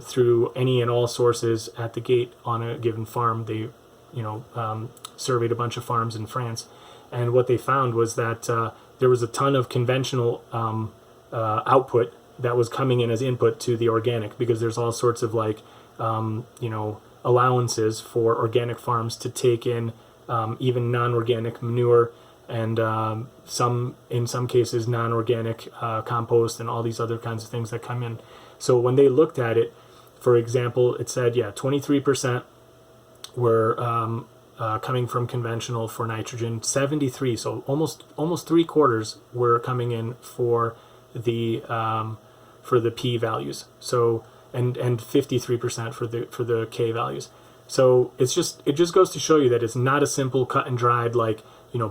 through any and all sources at the gate on a given farm. They, surveyed a bunch of farms in France, and what they found was that there was a ton of conventional output that was coming in as input to the organic, because there's all sorts of allowances for organic farms to take in even non-organic manure and in some cases non-organic compost and all these other kinds of things that come in. So when they looked at it, for example, it said 23% were coming from conventional for nitrogen, 73, so almost 3/4 were coming in for the P values. So and 53% for the K values. So it just goes to show you that it's not a simple cut and dried, like,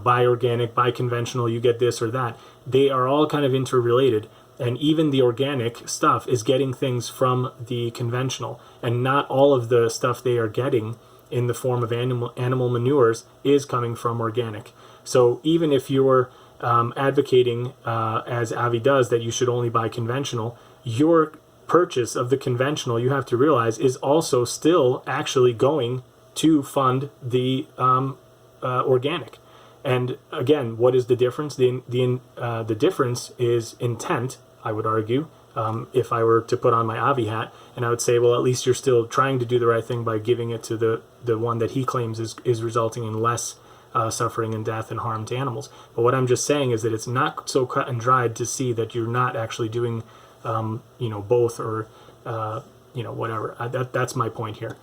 buy organic, buy conventional, you get this or that. They are all kind of interrelated, and even the organic stuff is getting things from the conventional, and not all of the stuff they are getting in the form of animal manures is coming from organic. So even if you're advocating, as Avi does, that you should only buy conventional, your purchase of the conventional, you have to realize, is also still actually going to fund the organic. And again, what is the difference? The difference is intent, I would argue, if I were to put on my Avi hat, and I would say, well, at least you're still trying to do the right thing by giving it to the one that he claims is resulting in less suffering and death and harm to animals. But what I'm just saying is that it's not so cut and dried to see that you're not actually doing both, or whatever. That's my point here.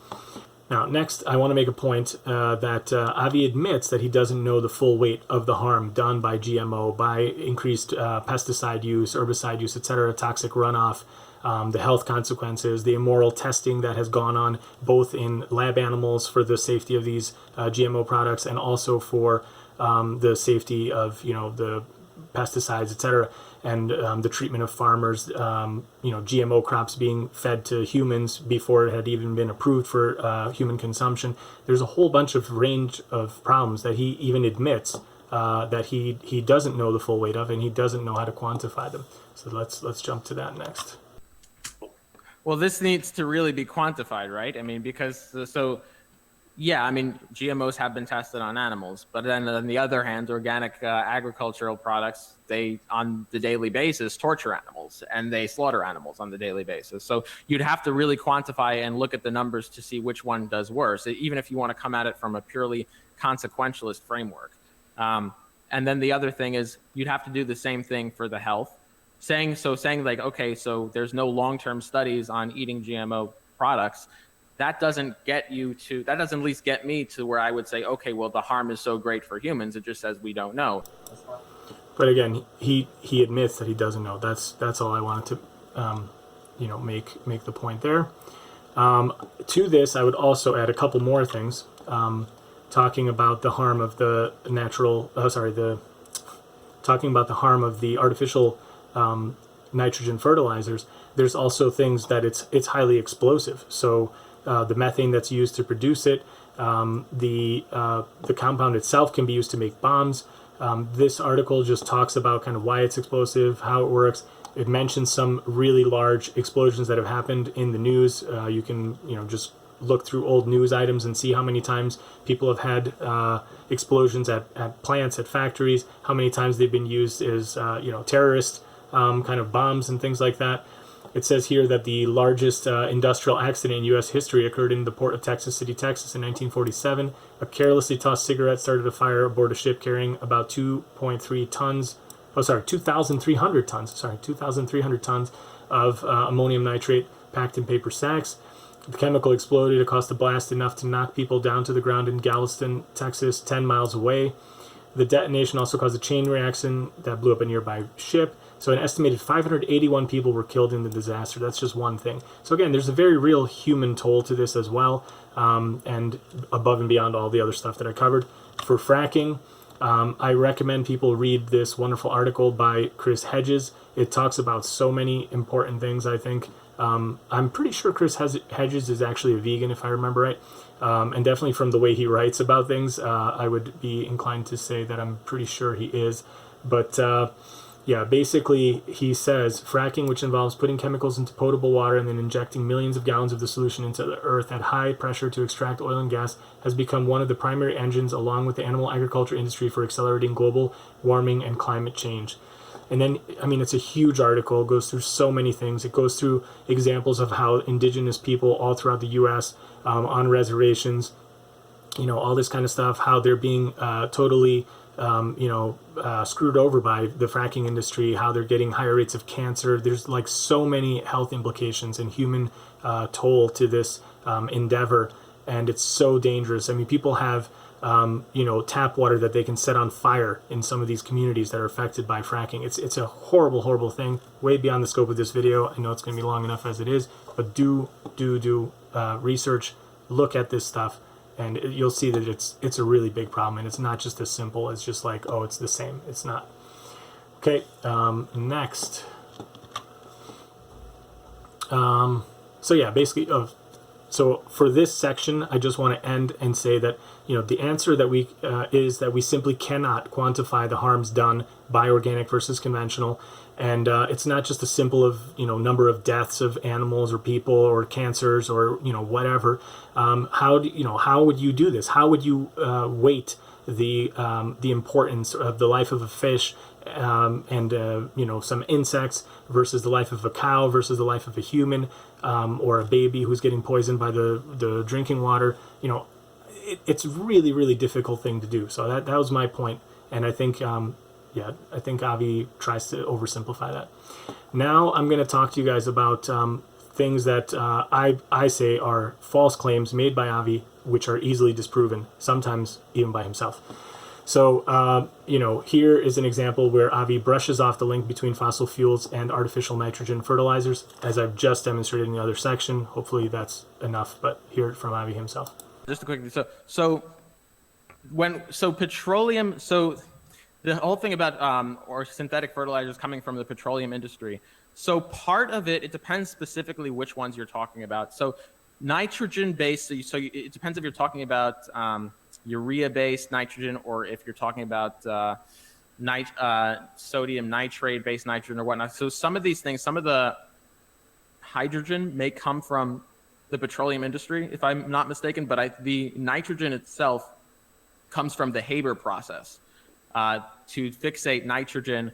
Now, next, I want to make a point that Avi admits that he doesn't know the full weight of the harm done by GMO, by increased pesticide use, herbicide use, etc., toxic runoff, the health consequences, the immoral testing that has gone on both in lab animals for the safety of these GMO products, and also for the safety of the pesticides, etc., and the treatment of farmers, GMO crops being fed to humans before it had even been approved for human consumption. There's a whole bunch of range of problems that he even admits that he doesn't know the full weight of, and he doesn't know how to quantify them. So let's jump to that next. Well, this needs to really be quantified, right? I mean, because GMOs have been tested on animals, but then on the other hand, organic agricultural products, they on the daily basis torture animals and they slaughter animals on the daily basis. So you'd have to really quantify and look at the numbers to see which one does worse, even if you want to come at it from a purely consequentialist framework. And then the other thing is you'd have to do the same thing for the health, saying like, okay, so there's no long-term studies on eating GMO products. That doesn't at least get me to where I would say, okay, well, the harm is so great for humans. It just says we don't know. But again, he admits that he doesn't know. That's all I wanted to, make the point there. To this, I would also add a couple more things, talking about the harm of the talking about the harm of the artificial nitrogen fertilizers. There's also things that it's highly explosive. So the methane that's used to produce it, the compound itself can be used to make bombs. This article just talks about kind of why it's explosive, how it works. It mentions some really large explosions that have happened in the news. You can just look through old news items and see how many times people have had explosions at plants, at factories, how many times they've been used as terrorist kind of bombs and things like that. It says here that the largest industrial accident in U.S. history occurred in the port of Texas City, Texas in 1947. A carelessly tossed cigarette started a fire aboard a ship carrying about 2,300 tons of ammonium nitrate packed in paper sacks. The chemical exploded. It caused a blast enough to knock people down to the ground in Galveston, Texas, 10 miles away. The detonation also caused a chain reaction that blew up a nearby ship. So an estimated 581 people were killed in the disaster. That's just one thing. So again, there's a very real human toll to this as well, and above and beyond all the other stuff that I covered. For fracking, I recommend people read this wonderful article by Chris Hedges. It talks about so many important things, I think. I'm pretty sure Chris Hedges is actually a vegan, if I remember right. And definitely from the way he writes about things, I would be inclined to say that I'm pretty sure he is. But yeah, basically he says fracking, which involves putting chemicals into potable water and then injecting millions of gallons of the solution into the earth at high pressure to extract oil and gas, has become one of the primary engines, along with the animal agriculture industry, for accelerating global warming and climate change. And then, I mean, it's a huge article. It goes through so many things. It goes through examples of how indigenous people all throughout the U.S. On reservations, all this kind of stuff, how they're being totally screwed over by the fracking industry, how they're getting higher rates of cancer. There's like so many health implications and human toll to this endeavor, and it's so dangerous. I mean, people have tap water that they can set on fire in some of these communities that are affected by fracking. It's a horrible, horrible thing, way beyond the scope of this video. I know it's going to be long enough as it is, but do research, look at this stuff, and you'll see that it's a really big problem, and it's not just as simple as just like, oh, it's the same. It's not. Okay, next. So yeah, basically, so for this section, I just want to end and say that the answer that we is that we simply cannot quantify the harms done by organic versus conventional, and it's not just a simple of number of deaths of animals or people or cancers or whatever. How would you do this? How would you weight the importance of the life of a fish and some insects versus the life of a cow versus the life of a human, or a baby who's getting poisoned by the drinking water? It's really, really difficult thing to do. So that was my point, and I think I think Avi tries to oversimplify that. Now I'm going to talk to you guys about things that I say are false claims made by Avi, which are easily disproven, sometimes even by himself. So, here is an example where Avi brushes off the link between fossil fuels and artificial nitrogen fertilizers, as I've just demonstrated in the other section. Hopefully that's enough, but hear it from Avi himself. Just a quick, so petroleum, so the whole thing about or synthetic fertilizers coming from the petroleum industry. So part of it depends specifically which ones you're talking about. So nitrogen-based, it depends if you're talking about urea-based nitrogen or if you're talking about sodium nitrate-based nitrogen or whatnot. So some of these things, some of the hydrogen may come from the petroleum industry, if I'm not mistaken, but the nitrogen itself comes from the Haber process to fixate nitrogen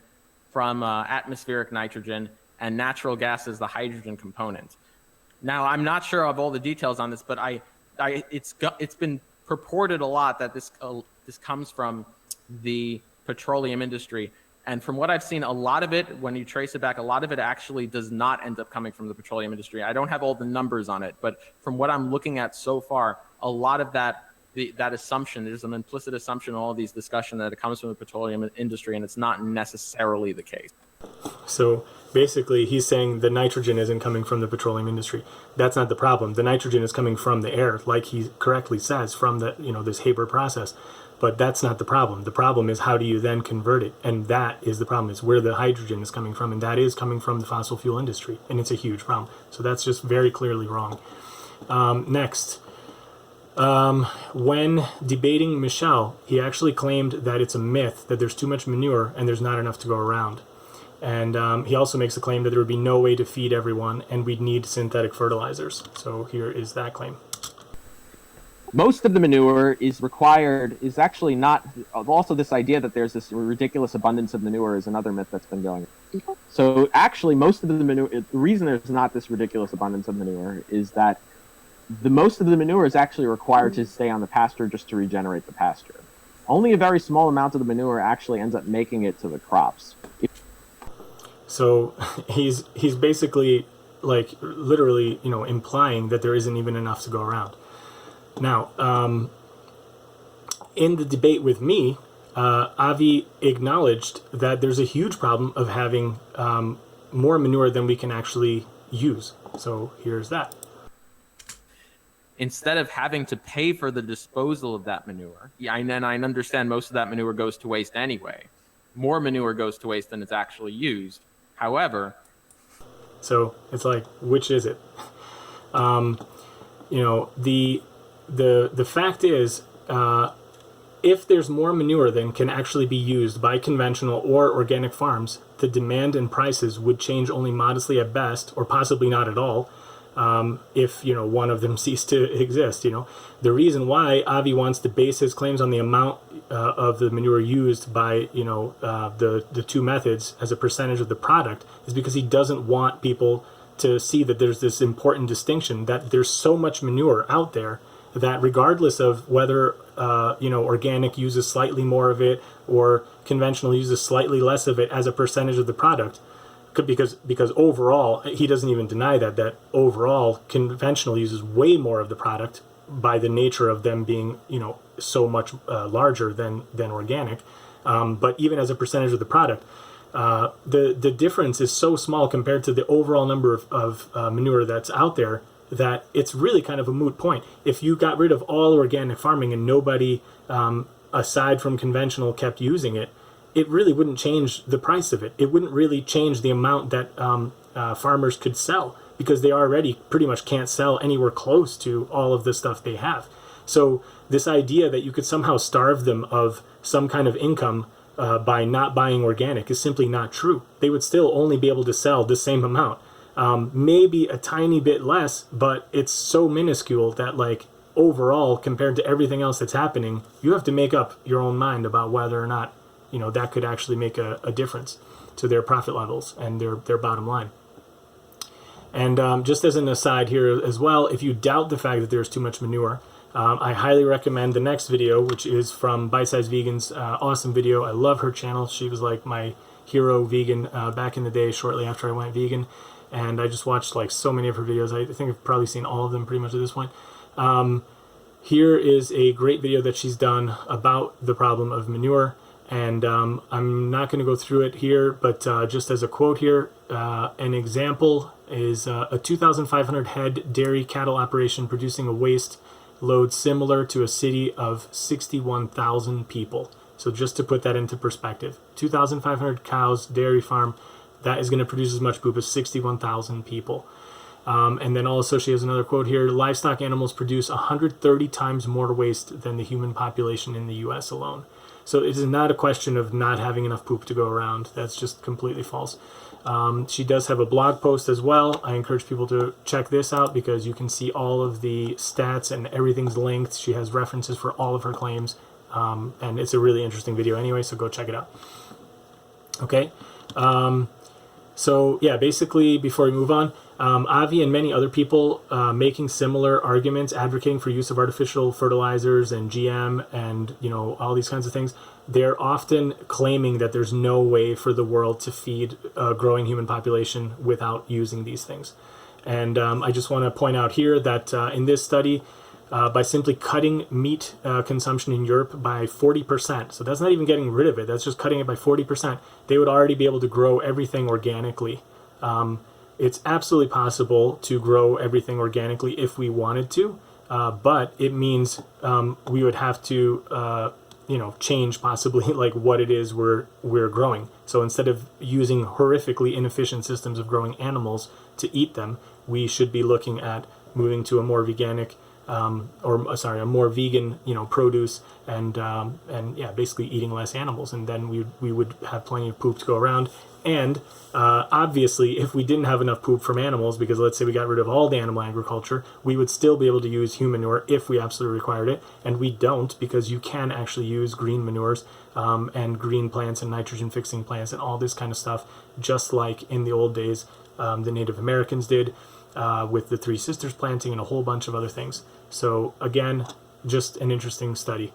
from atmospheric nitrogen, and natural gas is the hydrogen component. Now, I'm not sure of all the details on this, but it's been purported a lot that this comes from the petroleum industry. And from what I've seen, a lot of it, when you trace it back, a lot of it actually does not end up coming from the petroleum industry. I don't have all the numbers on it, but from what I'm looking at so far, a lot of that assumption, there's an implicit assumption in all of these discussions that it comes from the petroleum industry, and it's not necessarily the case. So basically, he's saying the nitrogen isn't coming from the petroleum industry. That's not the problem. The nitrogen is coming from the air, like he correctly says, from the this Haber process. But that's not the problem. The problem is, how do you then convert it? And that is the problem, is where the hydrogen is coming from, and that is coming from the fossil fuel industry, and it's a huge problem. So that's just very clearly wrong. Next. When debating Michel, he actually claimed that it's a myth that there's too much manure and there's not enough to go around. And he also makes the claim that there would be no way to feed everyone and we'd need synthetic fertilizers. So here is that claim. Most of the manure is actually not. Also, this idea that there's this ridiculous abundance of manure is another myth that's been going. So actually, most of the manure, the reason there's not this ridiculous abundance of manure is that most of the manure is actually required to stay on the pasture just to regenerate the pasture. Only a very small amount of the manure actually ends up making it to the crops. So he's basically like literally, implying that there isn't even enough to go around. Now, in the debate with me, Avi acknowledged that there's a huge problem of having more manure than we can actually use. So here's that. Instead of having to pay for the disposal of that manure, and then I understand most of that manure goes to waste anyway. More manure goes to waste than it's actually used. However, so it's like, which is it? The fact is, if there's more manure than can actually be used by conventional or organic farms, the demand and prices would change only modestly at best, or possibly not at all, if one of them ceased to exist. The reason why Avi wants to base his claims on the amount of the manure used by the two methods as a percentage of the product is because he doesn't want people to see that there's this important distinction, that there's so much manure out there that regardless of whether organic uses slightly more of it or conventional uses slightly less of it as a percentage of the product, because overall, he doesn't even deny that overall conventional uses way more of the product by the nature of them being so much larger than organic. But even as a percentage of the product, the difference is so small compared to the overall number of manure that's out there that it's really kind of a moot point. If you got rid of all organic farming and nobody aside from conventional kept using it, it really wouldn't change the price of it. It wouldn't really change the amount that farmers could sell, because they already pretty much can't sell anywhere close to all of the stuff they have. So this idea that you could somehow starve them of some kind of income by not buying organic is simply not true. They would still only be able to sell the same amount, maybe a tiny bit less, but it's so minuscule that overall, compared to everything else that's happening, you have to make up your own mind about whether or not that could actually make a difference to their profit levels and their bottom line. And just as an aside here as well, if you doubt the fact that there's too much manure, I highly recommend the next video, which is from Bite Size Vegan's awesome video. I love her channel. She was like my hero vegan back in the day, shortly after I went vegan. And I just watched so many of her videos. I think I've probably seen all of them pretty much at this point. Here is a great video that she's done about the problem of manure. And I'm not going to go through it here, but just as a quote here, an example is a 2,500 head dairy cattle operation producing a waste load similar to a city of 61,000 people. So just to put that into perspective, 2,500 cows, dairy farm, that is going to produce as much poop as 61,000 people. And then also she has another quote here, livestock animals produce 130 times more waste than the human population in the US alone. So it is not a question of not having enough poop to go around. That's just completely false. She does have a blog post as well. I encourage people to check this out because you can see all of the stats and everything's linked. She has references for all of her claims. And it's a really interesting video anyway, so go check it out. Okay. So yeah, basically before we move on, Avi and many other people making similar arguments, advocating for use of artificial fertilizers and GM and all these kinds of things, they're often claiming that there's no way for the world to feed a growing human population without using these things. And I just want to point out here that in this study, by simply cutting meat consumption in Europe by 40%, so that's not even getting rid of it, that's just cutting it by 40%, they would already be able to grow everything organically. It's absolutely possible to grow everything organically if we wanted to, but it means we would have to change possibly what it is we're growing. So instead of using horrifically inefficient systems of growing animals to eat them, we should be looking at moving to a more veganic a more vegan, produce and yeah, basically eating less animals, and then we would have plenty of poop to go around. And obviously, if we didn't have enough poop from animals, because let's say we got rid of all the animal agriculture, we would still be able to use human manure if we absolutely required it, and we don't, because you can actually use green manures and green plants and nitrogen fixing plants and all this kind of stuff, just like in the old days the Native Americans did. With the Three Sisters planting and a whole bunch of other things. So again, just an interesting study.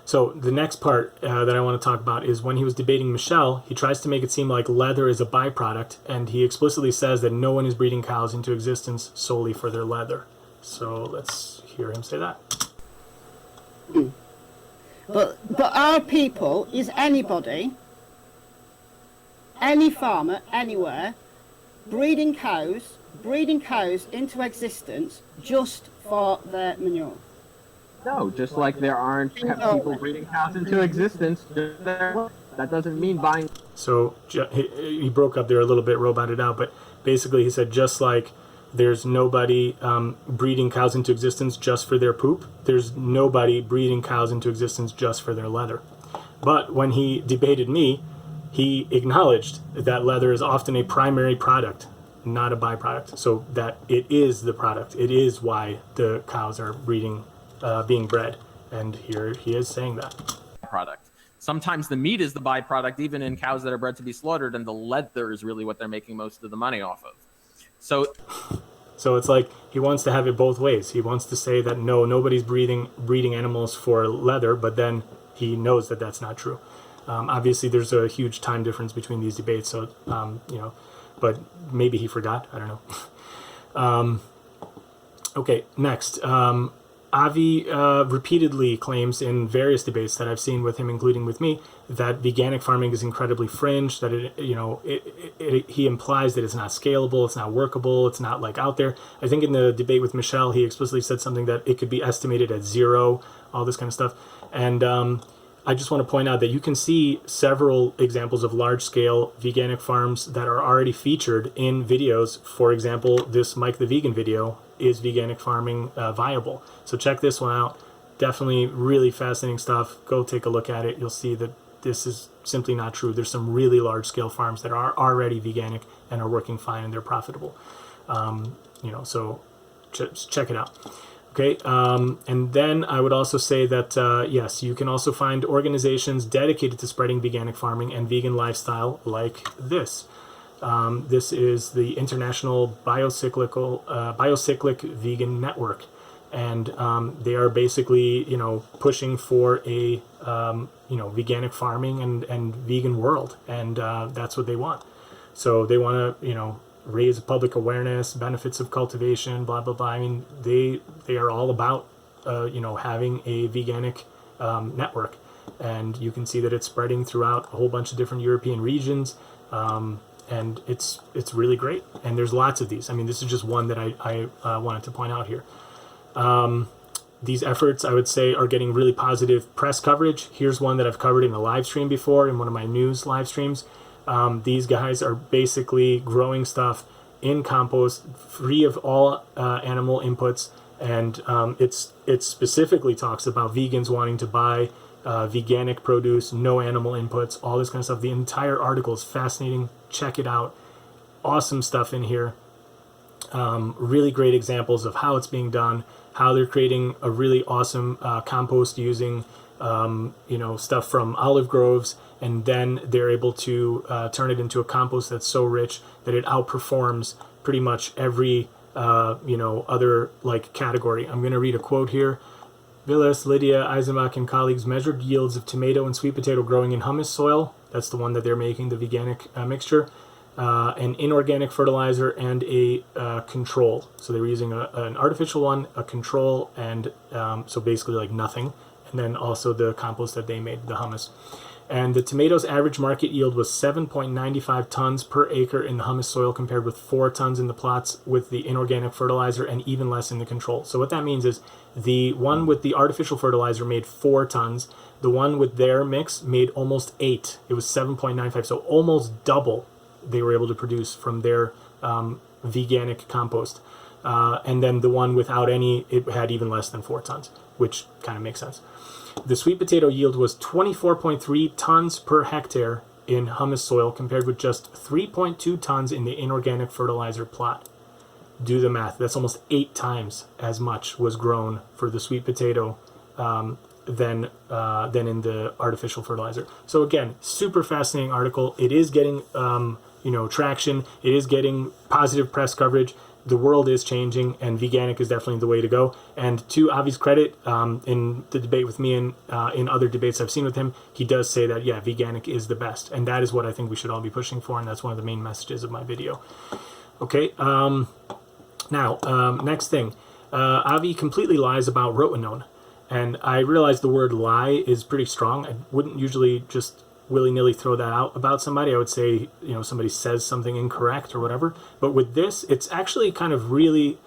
So the next part that I want to talk about is when he was debating Michelle, he tries to make it seem like leather is a byproduct, and he explicitly says that no one is breeding cows into existence solely for their leather. So let's hear him say that. But our people is anybody, any farmer, anywhere, breeding cows into existence just for their manure. No, just like there aren't people breeding cows into existence. That doesn't mean buying. So he broke up there a little bit, roboted out, but basically he said just like there's nobody breeding cows into existence just for their poop, there's nobody breeding cows into existence just for their leather. But when he debated me, he acknowledged that leather is often a primary product, not a byproduct. So that it is the product. It is why the cows are being bred. And here he is saying that. Product. Sometimes the meat is the byproduct, even in cows that are bred to be slaughtered, and the leather is really what they're making most of the money off of. So it's like he wants to have it both ways. He wants to say that no, nobody's breeding animals for leather, but then he knows that that's not true. Obviously, there's a huge time difference between these debates, so but maybe he forgot. I don't know. Okay, next. Avi repeatedly claims in various debates that I've seen with him, including with me, that veganic farming is incredibly fringe, that he implies that it's not scalable, it's not workable, it's not like out there. I think in the debate with Michelle, he explicitly said something that it could be estimated at 0, all this kind of stuff. And I just want to point out that you can see several examples of large-scale veganic farms that are already featured in videos. For example, this Mike the Vegan video, is veganic farming viable? So check this one out. Definitely really fascinating stuff. Go take a look at it. You'll see that this is simply not true. There's some really large-scale farms that are already veganic and are working fine and they're profitable. So check it out. Okay, and then I would also say that, yes, you can also find organizations dedicated to spreading veganic farming and vegan lifestyle like this. This is the International Biocyclic Vegan Network, and they are basically, pushing for a, veganic farming and vegan world, and that's what they want. So they want to, raise public awareness, benefits of cultivation, blah, blah, blah. I mean, they are all about, having a veganic network, and you can see that it's spreading throughout a whole bunch of different European regions. And it's really great. And there's lots of these. I mean, this is just one that I wanted to point out here. These efforts, I would say, are getting really positive press coverage. Here's one that I've covered in a live stream before, in one of my news live streams. These guys are basically growing stuff in compost, free of all animal inputs. And it specifically talks about vegans wanting to buy veganic produce, no animal inputs, all this kind of stuff. The entire article is fascinating. Check it out. Awesome stuff in here. Really great examples of how it's being done, how they're creating a really awesome compost using stuff from olive groves, and then they're able to turn it into a compost that's so rich that it outperforms pretty much every other category. I'm going to read a quote here. Villas, Lydia, Eisenbach, and colleagues measured yields of tomato and sweet potato growing in humus soil. That's the one that they're making, the veganic mixture, an inorganic fertilizer, and a control. So they were using an artificial one, a control, and so basically nothing. And then also the compost that they made, the humus. And the tomatoes' average market yield was 7.95 tons per acre in the humus soil, compared with 4 tons in the plots with the inorganic fertilizer, and even less in the control. So what that means is the one with the artificial fertilizer made 4 tons. The one with their mix made almost 8. It was 7.95, so almost double they were able to produce from their veganic compost. And then the one without any, it had even less than 4 tons, which kind of makes sense. The sweet potato yield was 24.3 tons per hectare in humus soil, compared with just 3.2 tons in the inorganic fertilizer plot. Do the math. That's almost 8 times as much was grown for the sweet potato than in the artificial fertilizer. So again, super fascinating article. It is getting traction. It is getting positive press coverage. the world is changing, and veganic is definitely the way to go. And to Avi's credit, in the debate with me and in other debates I've seen with him, he does say that, yeah, veganic is the best. And that is what I think we should all be pushing for, and that's one of the main messages of my video. Okay, now, next thing. Avi completely lies about Rotenone. And I realize the word lie is pretty strong. I wouldn't usually just willy-nilly throw that out about somebody. I would say, you know, somebody says something incorrect or whatever. But with this, it's actually kind of really,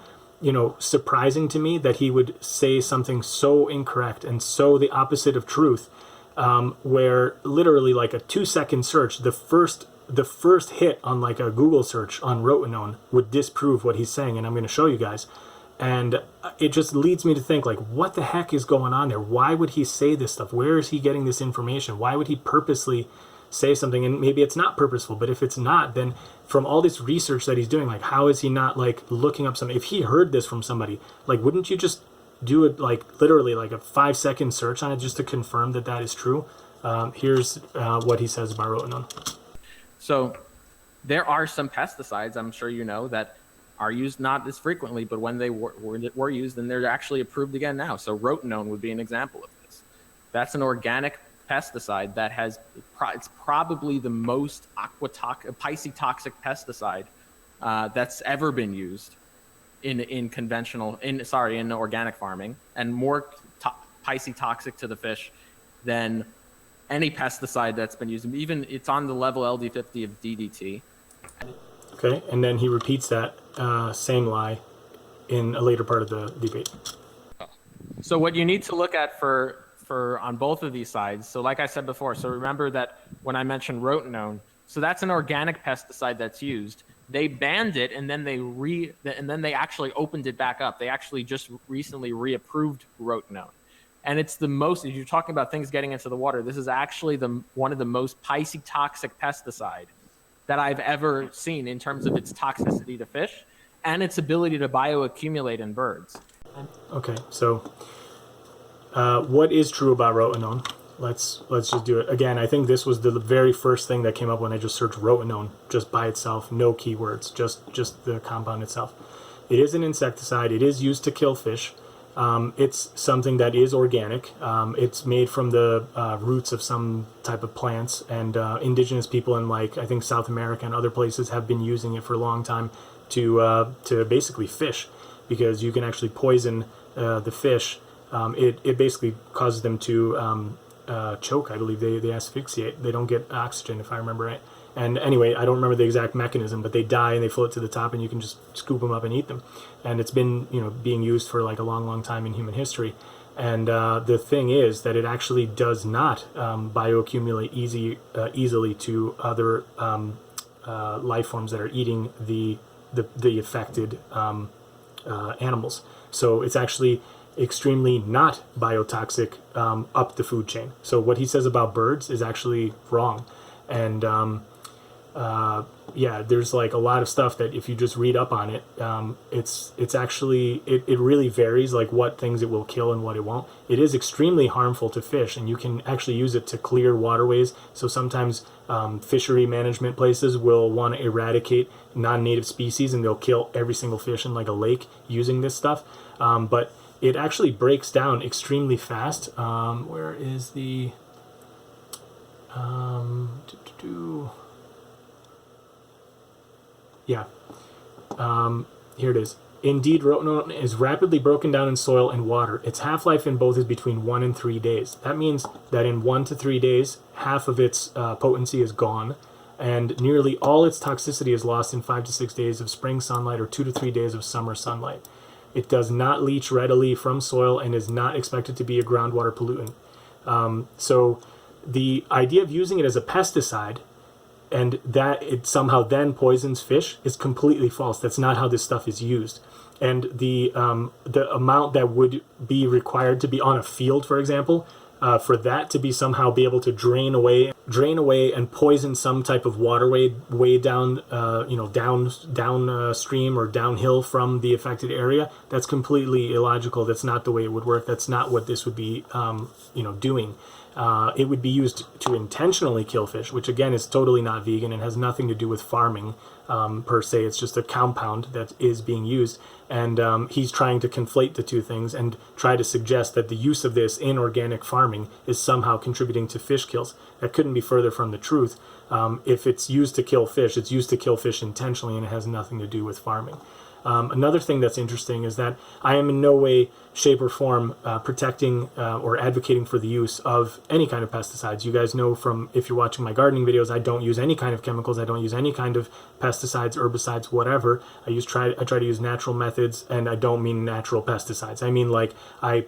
you know, surprising to me that he would say something so incorrect and so the opposite of truth, where literally like a 2-second search, the first hit on like a Google search on Rotenone would disprove what he's saying. And I'm going to show you guys. And it just leads me to think, like, what the heck is going on there? Why would he say this stuff? Where is he getting this information? Why would he purposely say something? And maybe it's not purposeful, but if it's not, then from all this research that he's doing, like, how is he not, like, looking up something? If he heard this from somebody, like, wouldn't you just do it, like, literally, like, a 5-second search on it just to confirm that that is true? Here's what he says about Rotenone. So there are some pesticides, I'm sure you know, that are used not as frequently, but when they were used, and they're actually approved again now. So Rotenone would be an example of this. That's an organic pesticide that has, it's probably the most toxic pesticide that's ever been used in organic farming, and more toxic to the fish than any pesticide that's been used. Even it's on the level LD50 of DDT. Okay, and then he repeats that same lie in a later part of the debate. So what you need to look at for on both of these sides, so like I said before, so remember that when I mentioned Rotenone, so that's an organic pesticide that's used. They banned it, and then they actually opened it back up. They actually just recently reapproved Rotenone. And it's the most, if you're talking about things getting into the water, this is actually one of the most toxic pesticide that I've ever seen in terms of its toxicity to fish and its ability to bioaccumulate in birds. Okay, so what is true about Rotenone? Let's just do it. Again, I think this was the very first thing that came up when I just searched Rotenone, just by itself, no keywords, just the compound itself. It is an insecticide. It is used to kill fish. It's something that is organic. It's made from the roots of some type of plants, and indigenous people in, like, I think South America and other places have been using it for a long time to basically fish, because you can actually poison the fish. It basically causes them to choke. I believe they asphyxiate. They don't get oxygen, if I remember right. And anyway, I don't remember the exact mechanism, but they die and they float to the top, and you can just scoop them up and eat them. And it's been, you know, being used for like a long time in human history. And the thing is that it actually does not bioaccumulate easily to other life forms that are eating the affected animals. So it's actually extremely not biotoxic up the food chain. So what he says about birds is actually wrong. And yeah, there's like a lot of stuff that if you just read up on it, it's actually, it really varies, like what things it will kill and what it won't. It is extremely harmful to fish, and you can actually use it to clear waterways. So sometimes fishery management places will want to eradicate non-native species, and they'll kill every single fish in like a lake using this stuff. But it actually breaks down extremely fast. Where is the... Yeah, here it is. Indeed, Rotenone is rapidly broken down in soil and water. Its half-life in both is between 1 and 3 days. That means that in 1 to 3 days, half of its potency is gone, and nearly all its toxicity is lost in 5 to 6 days of spring sunlight or 2 to 3 days of summer sunlight. It does not leach readily from soil and is not expected to be a groundwater pollutant. So the idea of using it as a pesticide and that it somehow then poisons fish is completely false. That's not how this stuff is used. And the amount that would be required to be on a field, for example, for that to be somehow be able to drain away and poison some type of waterway way down, downstream or downhill from the affected area, that's completely illogical. That's not the way it would work. That's not what this would be, doing. it would be used to intentionally kill fish, which again is totally not vegan and has nothing to do with farming per se. It's just a compound that is being used. And he's trying to conflate the two things and try to suggest that the use of this in organic farming is somehow contributing to fish kills. That couldn't be further from the truth. If it's used to kill fish, it's used to kill fish intentionally, and it has nothing to do with farming. Another thing that's interesting is that I am in no way, shape, or form protecting or advocating for the use of any kind of pesticides. You guys know from, if you're watching my gardening videos, I don't use any kind of chemicals. I don't use any kind of pesticides, herbicides, whatever. I try to use natural methods, and I don't mean natural pesticides. I mean like I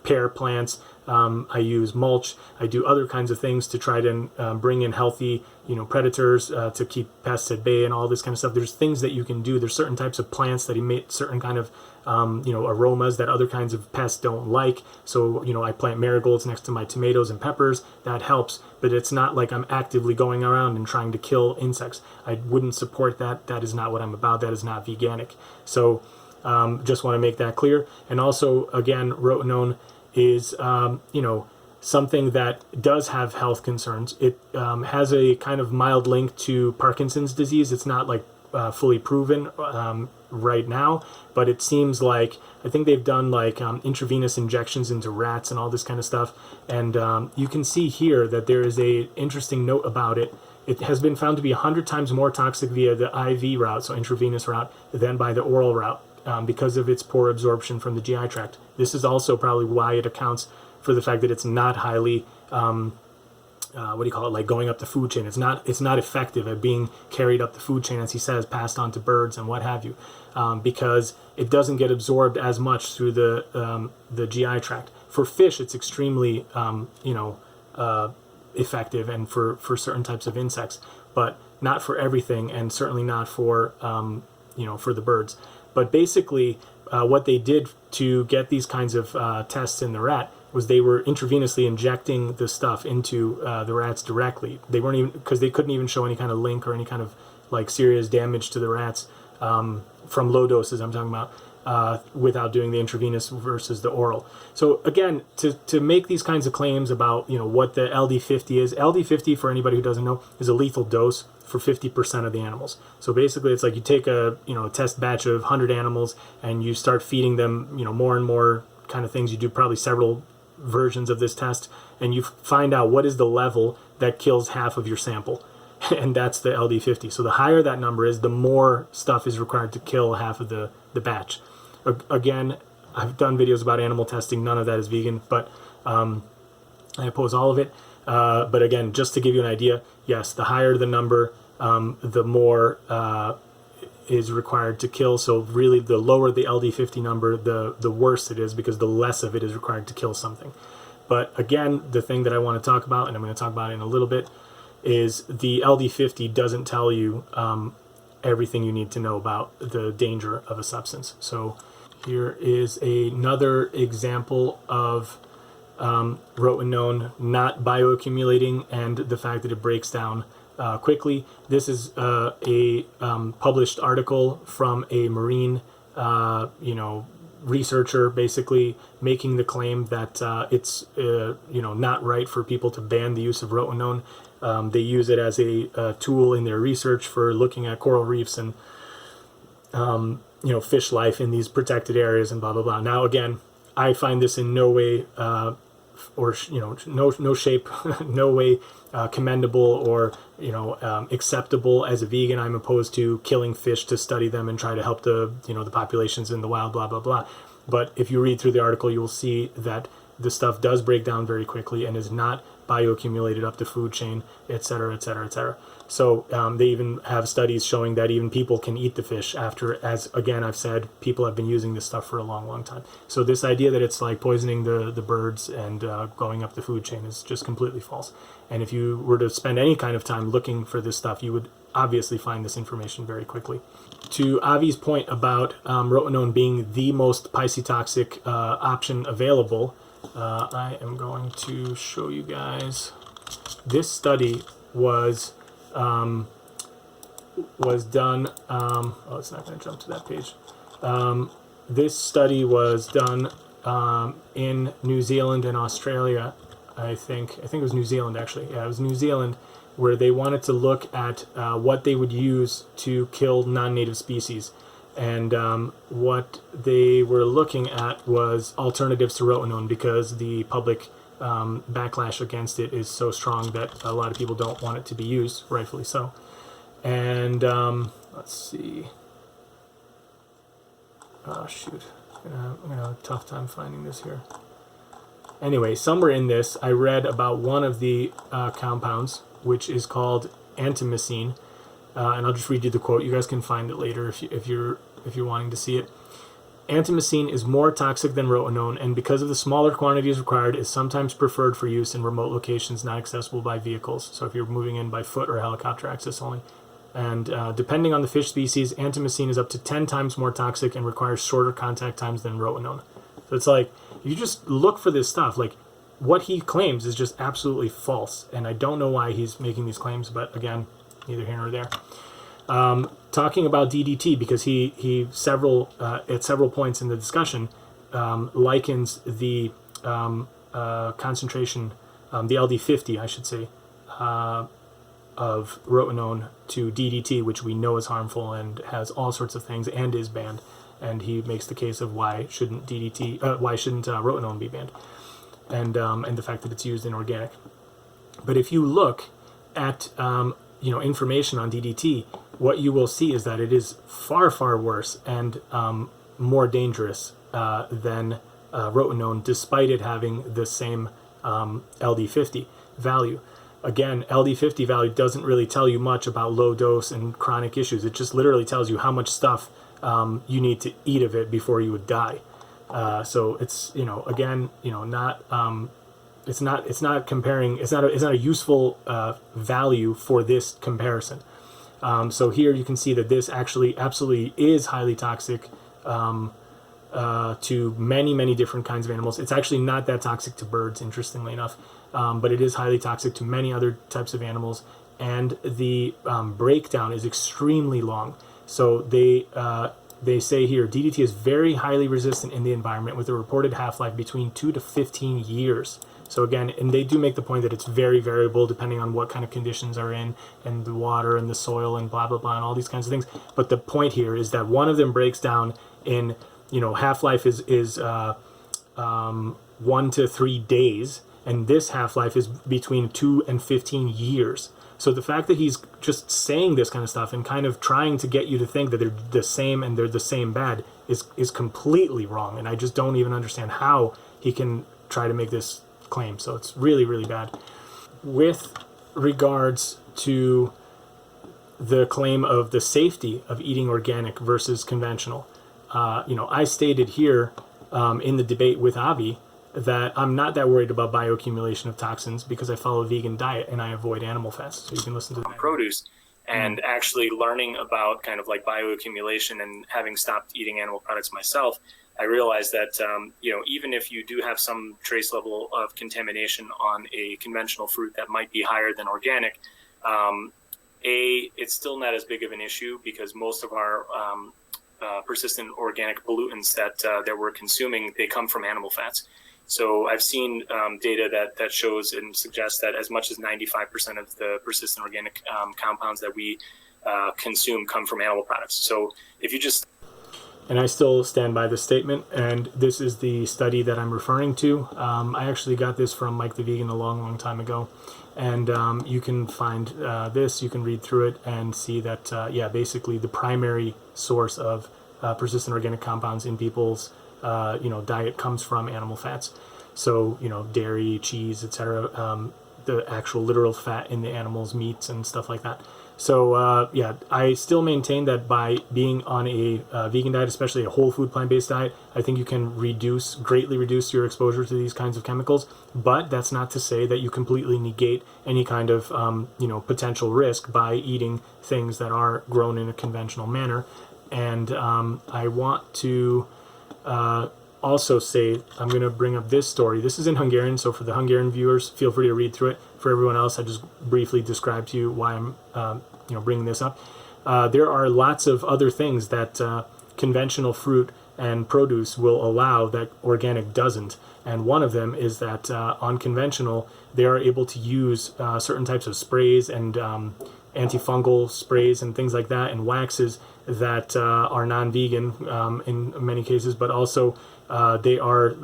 pair plants. I use mulch. I do other kinds of things to try to bring in healthy, predators to keep pests at bay and all this kind of stuff. There's things that you can do. There's certain types of plants that emit certain kind of, aromas that other kinds of pests don't like. So, I plant marigolds next to my tomatoes and peppers. That helps, but it's not like I'm actively going around and trying to kill insects. I wouldn't support that. That is not what I'm about. That is not veganic. So, just want to make that clear. And also, again, Rotenone is, something that does have health concerns. It has a kind of mild link to Parkinson's disease. It's not like fully proven right now, but it seems like, I think they've done like intravenous injections into rats and all this kind of stuff. And you can see here that there is a interesting note about it. It has been found to be 100 times more toxic via the IV route, so intravenous route, than by the oral route. Because of its poor absorption from the GI tract. This is also probably why it accounts for the fact that it's not highly, like going up the food chain. It's not effective at being carried up the food chain, as he says, passed on to birds and what have you, because it doesn't get absorbed as much through the GI tract. For fish, it's extremely, effective, and for certain types of insects, but not for everything, and certainly not for, for the birds. But basically, what they did to get these kinds of tests in the rat was they were intravenously injecting the stuff into the rats directly. They weren't even, because they couldn't even show any kind of link or any kind of like serious damage to the rats from low doses, I'm talking about, without doing the intravenous versus the oral. So again, to make these kinds of claims about what the LD50 is, LD50, for anybody who doesn't know, is a lethal dose for 50% of the animals. So basically it's like you take a test batch of 100 animals and you start feeding them more and more kind of things. You do probably several versions of this test, and you find out what is the level that kills half of your sample, and that's the LD50. So the higher that number is, the more stuff is required to kill half of the batch. Again, I've done videos about animal testing. None of that is vegan, but I oppose all of it. But again, just to give you an idea, yes, the higher the number, the more is required to kill. So really, the lower the LD50 number, the worse it is, because the less of it is required to kill something. But again, the thing that I want to talk about, and I'm going to talk about it in a little bit, is the LD50 doesn't tell you everything you need to know about the danger of a substance. So here is another example of Rotenone not bioaccumulating and the fact that it breaks down quickly. This is a published article from a marine, researcher, basically making the claim that it's not right for people to ban the use of Rotenone. They use it as a tool in their research for looking at coral reefs and fish life in these protected areas and blah blah blah. Now again, I find this in no way no shape, no way commendable or acceptable as a vegan. I'm opposed to killing fish to study them and try to help the the populations in the wild, blah blah blah. But if you read through the article, you will see that the stuff does break down very quickly and is not bioaccumulated up the food chain, etc., etc., etc. So they even have studies showing that even people can eat the fish after, as again I've said, people have been using this stuff for a long, long time. So this idea that it's like poisoning the birds and going up the food chain is just completely false. And if you were to spend any kind of time looking for this stuff, you would obviously find this information very quickly. To Avi's point about Rotenone being the most piscitoxic option available, I am going to show you guys. This study was done. Oh, it's not going to jump to that page. This study was done in New Zealand and Australia I think it was New Zealand actually. Yeah, it was New Zealand, where they wanted to look at what they would use to kill non-native species. And what they were looking at was alternatives to rotenone, because the public backlash against it is so strong that a lot of people don't want it to be used, rightfully so. And let's see. Oh shoot, I'm gonna have a tough time finding this here. Anyway, somewhere in this, I read about one of the compounds, which is called antimycin, and I'll just read you the quote. You guys can find it later if you're wanting to see it. Antimycin is more toxic than rotenone, and because of the smaller quantities required, is sometimes preferred for use in remote locations not accessible by vehicles. So if you're moving in by foot or helicopter access only. And depending on the fish species, antimycin is up to 10 times more toxic and requires shorter contact times than rotenone. So it's like, you just look for this stuff. Like, what he claims is just absolutely false. And I don't know why he's making these claims, but again, neither here nor there. Talking about DDT, because he at several points in the discussion likens the concentration, the LD50, I should say, of rotenone to DDT, which we know is harmful and has all sorts of things and is banned. And he makes the case of why shouldn't rotenone be banned, and the fact that it's used in organic. But if you look at information on DDT, what you will see is that it is far, far worse and more dangerous than rotenone, despite it having the same LD50 value. Again, LD50 value doesn't really tell you much about low dose and chronic issues. It just literally tells you how much stuff you need to eat of it before you would die. So it's it's not comparing. It's not a useful value for this comparison. So here you can see that this actually absolutely is highly toxic to many different kinds of animals. It's actually not that toxic to birds, interestingly enough, but it is highly toxic to many other types of animals. And the breakdown is extremely long. So they say here, DDT is very highly resistant in the environment with a reported half-life between 2 to 15 years. So again, and they do make the point that it's very variable depending on what kind of conditions are in, and the water and the soil and blah, blah, blah, and all these kinds of things. But the point here is that one of them breaks down in, half-life is 1 to 3 days, and this half-life is between 2 and 15 years. So the fact that he's just saying this kind of stuff and kind of trying to get you to think that they're the same and they're the same bad is completely wrong. And I just don't even understand how he can try to make this claim. So it's really, really bad. With regards to the claim of the safety of eating organic versus conventional, I stated here in the debate with Avi that I'm not that worried about bioaccumulation of toxins because I follow a vegan diet and I avoid animal fats. So you can listen to that. Produce and actually learning about kind of like bioaccumulation and having stopped eating animal products myself, I realized that, even if you do have some trace level of contamination on a conventional fruit that might be higher than organic, it's still not as big of an issue because most of our persistent organic pollutants that we're consuming, they come from animal fats. So I've seen data that shows and suggests that as much as 95% of the persistent organic compounds that we consume come from animal products. So if you just... And I still stand by this statement, and this is the study that I'm referring to. I actually got this from Mike the Vegan a long time ago, and you can find this, you can read through it and see that, basically the primary source of persistent organic compounds in people's diet comes from animal fats. So, dairy, cheese, etc., the actual literal fat in the animals' meats and stuff like that. So, I still maintain that by being on a vegan diet, especially a whole food plant-based diet, I think you can greatly reduce your exposure to these kinds of chemicals. But that's not to say that you completely negate any kind of, potential risk by eating things that are grown in a conventional manner. And I want to also say, I'm going to bring up this story. This is in Hungarian, so for the Hungarian viewers, feel free to read through it. For everyone else, I just briefly described to you why I'm bringing this up. There are lots of other things that conventional fruit and produce will allow that organic doesn't. And one of them is that on conventional, they are able to use certain types of sprays and antifungal sprays and things like that, and waxes that are non-vegan in many cases, but also they are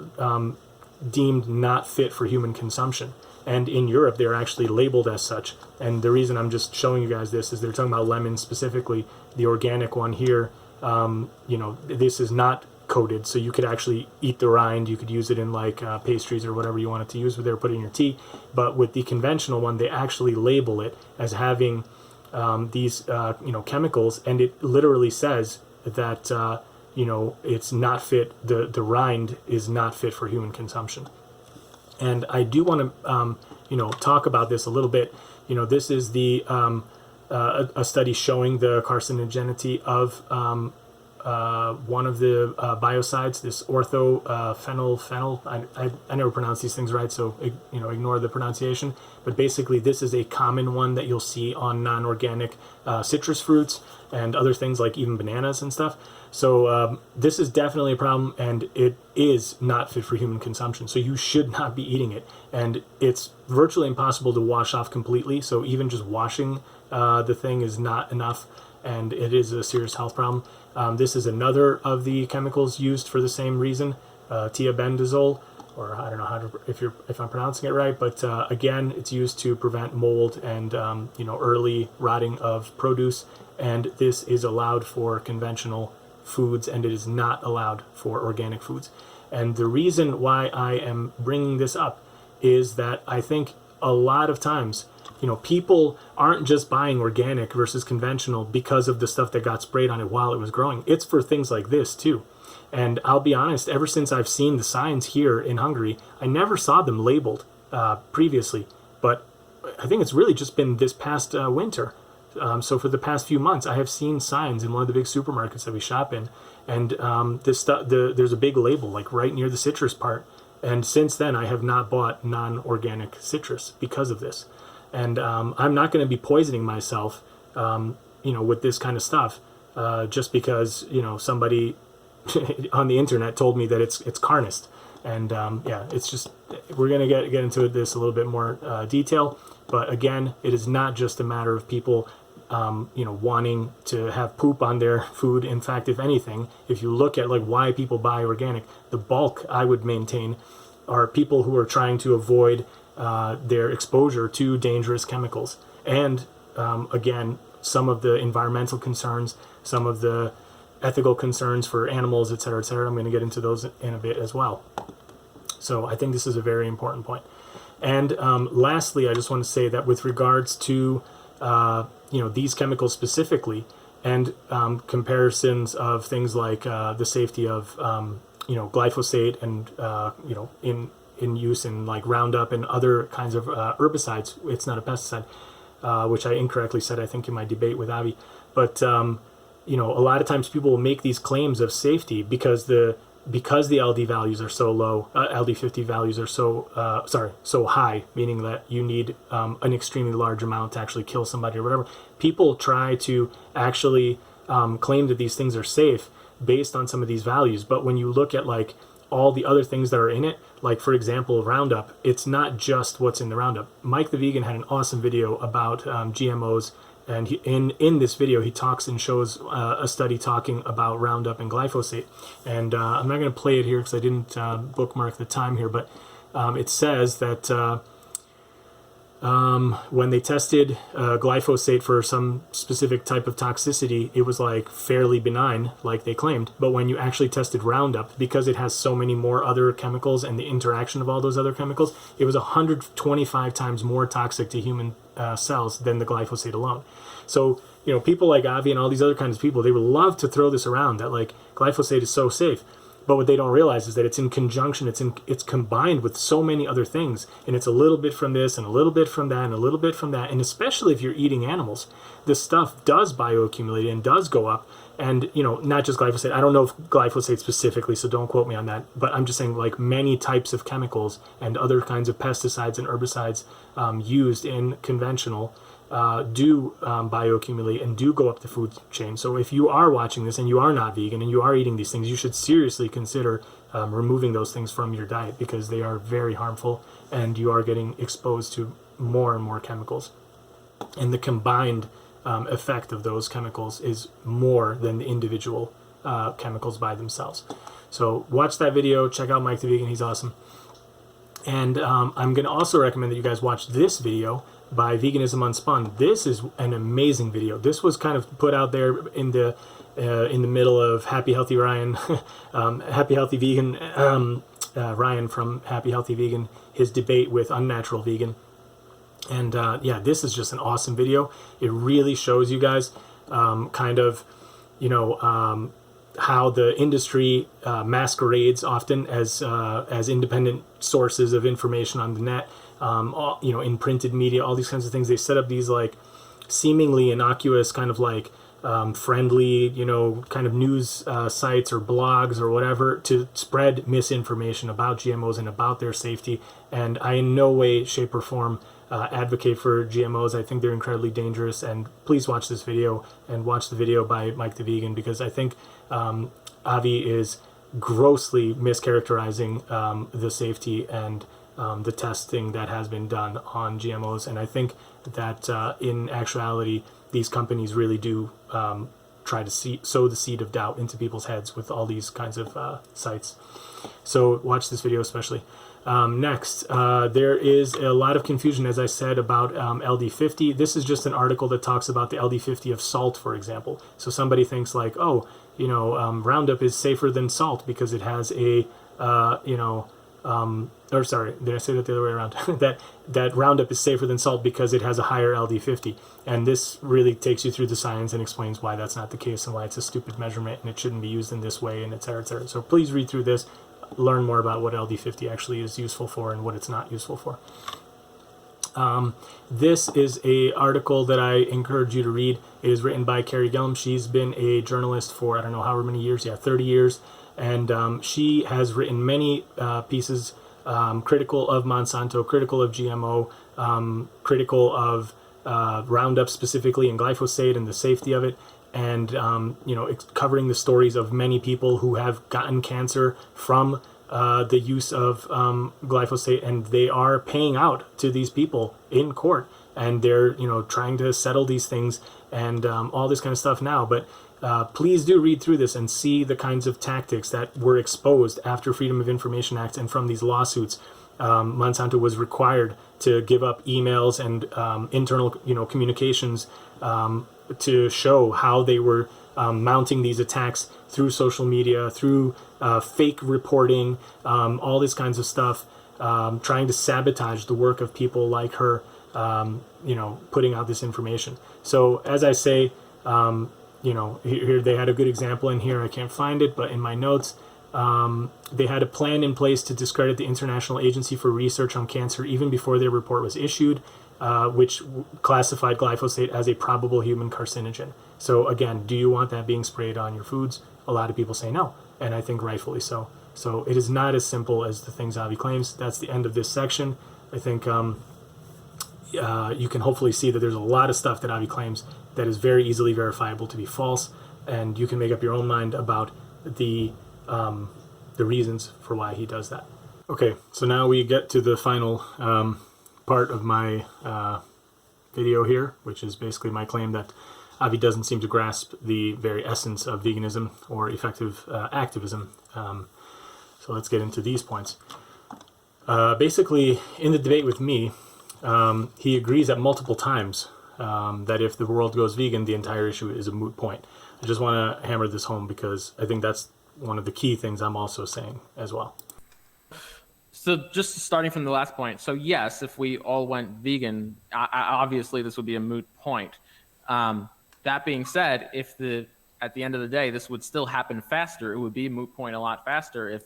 deemed not fit for human consumption. And in Europe, they're actually labeled as such. And the reason I'm just showing you guys this is they're talking about lemons specifically. The organic one here, this is not coated, so you could actually eat the rind. You could use it in like pastries or whatever you wanted to use with it, or put it in your tea. But with the conventional one, they actually label it as having these chemicals, and it literally says that it's not fit. The rind is not fit for human consumption. And I do want to talk about this a little bit. This is the a study showing the carcinogenity of one of the biocides, this orthophenol. I never pronounce these things right, so ignore the pronunciation. But basically, this is a common one that you'll see on non-organic citrus fruits and other things like even bananas and stuff. So this is definitely a problem, and it is not fit for human consumption. So you should not be eating it, and it's virtually impossible to wash off completely. So even just washing the thing is not enough, and it is a serious health problem. This is another of the chemicals used for the same reason, tiabendazole, or I don't know if I'm pronouncing it right, but again, it's used to prevent mold and early rotting of produce, and this is allowed for conventional foods, and it is not allowed for organic foods. And the reason why I am bringing this up is that I think a lot of times, people aren't just buying organic versus conventional because of the stuff that got sprayed on it while it was growing. It's for things like this too. And I'll be honest, ever since I've seen the signs here in Hungary, I never saw them labeled previously. But I think it's really just been this past winter. So for the past few months, I have seen signs in one of the big supermarkets that we shop in, and this stuff, there's a big label like right near the citrus part. And since then, I have not bought non-organic citrus because of this. And I'm not going to be poisoning myself, with this kind of stuff, just because somebody on the internet told me that it's carnist. And it's just, we're going to get into this a little bit more detail. But again, it is not just a matter of people wanting to have poop on their food. In fact, if anything, if you look at like why people buy organic, the bulk, I would maintain, are people who are trying to avoid their exposure to dangerous chemicals. And again, some of the environmental concerns, some of the ethical concerns for animals, et cetera, et cetera. I'm going to get into those in a bit as well. So I think this is a very important point. And lastly, I just want to say that with regards to these chemicals specifically, and comparisons of things like the safety of glyphosate and in use in like Roundup and other kinds of herbicides. It's not a pesticide, which I incorrectly said, I think, in my debate with Avi. But a lot of times people will make these claims of safety because the LD values are so low, LD50 values are so high, meaning that you need an extremely large amount to actually kill somebody or whatever. People try to actually claim that these things are safe based on some of these values. But when you look at like all the other things that are in it, like for example, Roundup, it's not just what's in the Roundup. Mike the Vegan had an awesome video about GMOs. And in this video, he talks and shows a study talking about Roundup and glyphosate. And I'm not going to play it here because I didn't bookmark the time here, but it says that when they tested glyphosate for some specific type of toxicity, it was like fairly benign, like they claimed. But when you actually tested Roundup, because it has so many more other chemicals and the interaction of all those other chemicals, it was 125 times more toxic to human cells than the glyphosate alone. So, people like Avi and all these other kinds of people, they would love to throw this around that like glyphosate is so safe. But what they don't realize is that it's in conjunction, it's combined with so many other things, and it's a little bit from this and a little bit from that and a little bit from that, and especially if you're eating animals, this stuff does bioaccumulate and does go up. And not just glyphosate. I don't know if glyphosate specifically, so don't quote me on that. But I'm just saying, like many types of chemicals and other kinds of pesticides and herbicides used in conventional, do bioaccumulate and do go up the food chain. So if you are watching this and you are not vegan and you are eating these things, you should seriously consider removing those things from your diet, because they are very harmful and you are getting exposed to more and more chemicals. And the combined effect of those chemicals is more than the individual chemicals by themselves. So watch that video, check out Mike the Vegan, he's awesome. And I'm going to also recommend that you guys watch this video by Veganism Unspun. This is an amazing video. This was kind of put out there in the middle of Happy Healthy Ryan, Happy Healthy Vegan, Ryan from Happy Healthy Vegan, his debate with Unnatural Vegan. And yeah, this is just an awesome video. It really shows you guys kind of, you know, how the industry masquerades often as independent sources of information on the net, you know, in printed media, all these kinds of things. They set up these like seemingly innocuous kind of like friendly, you know, kind of news sites or blogs or whatever to spread misinformation about GMOs and about their safety. And I in no way, shape, or form advocate for GMOs. I think they're incredibly dangerous, and please watch this video and watch the video by Mike the Vegan, because I think Avi is grossly mischaracterizing the safety and the testing that has been done on GMOs. And I think that in actuality, these companies really do try to sow the seed of doubt into people's heads with all these kinds of sites. So watch this video especially. Next, there is a lot of confusion, as I said, about LD50. This is just an article that talks about the LD50 of salt, for example. So somebody thinks like, oh, you know, Roundup is safer than salt because it has a, you know, or sorry, did I say that the other way around? that Roundup is safer than salt because it has a higher LD50. And this really takes you through the science and explains why that's not the case and why it's a stupid measurement and it shouldn't be used in this way, and et cetera, et cetera. So please read through this. Learn more about what LD50 actually is useful for and what it's not useful for. This is a article that I encourage you to read. It is written by Carrie Gillum. She's been a journalist for, I don't know, however many years, 30 years. And she has written many pieces critical of Monsanto, critical of GMO, critical of Roundup specifically, and glyphosate and the safety of it. And, you know, covering the stories of many people who have gotten cancer from the use of glyphosate, and they are paying out to these people in court, and they're, you know, trying to settle these things and all this kind of stuff now. But please do read through this and see the kinds of tactics that were exposed after Freedom of Information Act and from these lawsuits. Monsanto was required to give up emails and internal, you know, communications to show how they were mounting these attacks through social media, through fake reporting, all these kinds of stuff, trying to sabotage the work of people like her, you know, putting out this information. So as I say, you know, here they had a good example in here. I can't find it, but in my notes, they had a plan in place to discredit the International Agency for Research on Cancer even before their report was issued, which classified glyphosate as a probable human carcinogen. So again, do you want that being sprayed on your foods? A lot of people say no, and I think rightfully so. So it is not as simple as the things Avi claims. That's the end of this section. I think you can hopefully see that there's a lot of stuff that Avi claims that is very easily verifiable to be false, and you can make up your own mind about the reasons for why he does that. Okay, so now we get to the final part of my video here, which is basically my claim that Avi doesn't seem to grasp the very essence of veganism or effective activism. So let's get into these points. Basically, in the debate with me, he agrees at multiple times that if the world goes vegan, the entire issue is a moot point. I just want to hammer this home because I think that's one of the key things I'm also saying as well. So just starting from the last point. So yes, if we all went vegan, obviously this would be a moot point. That being said, if at the end of the day, this would still happen faster, it would be a moot point a lot faster if...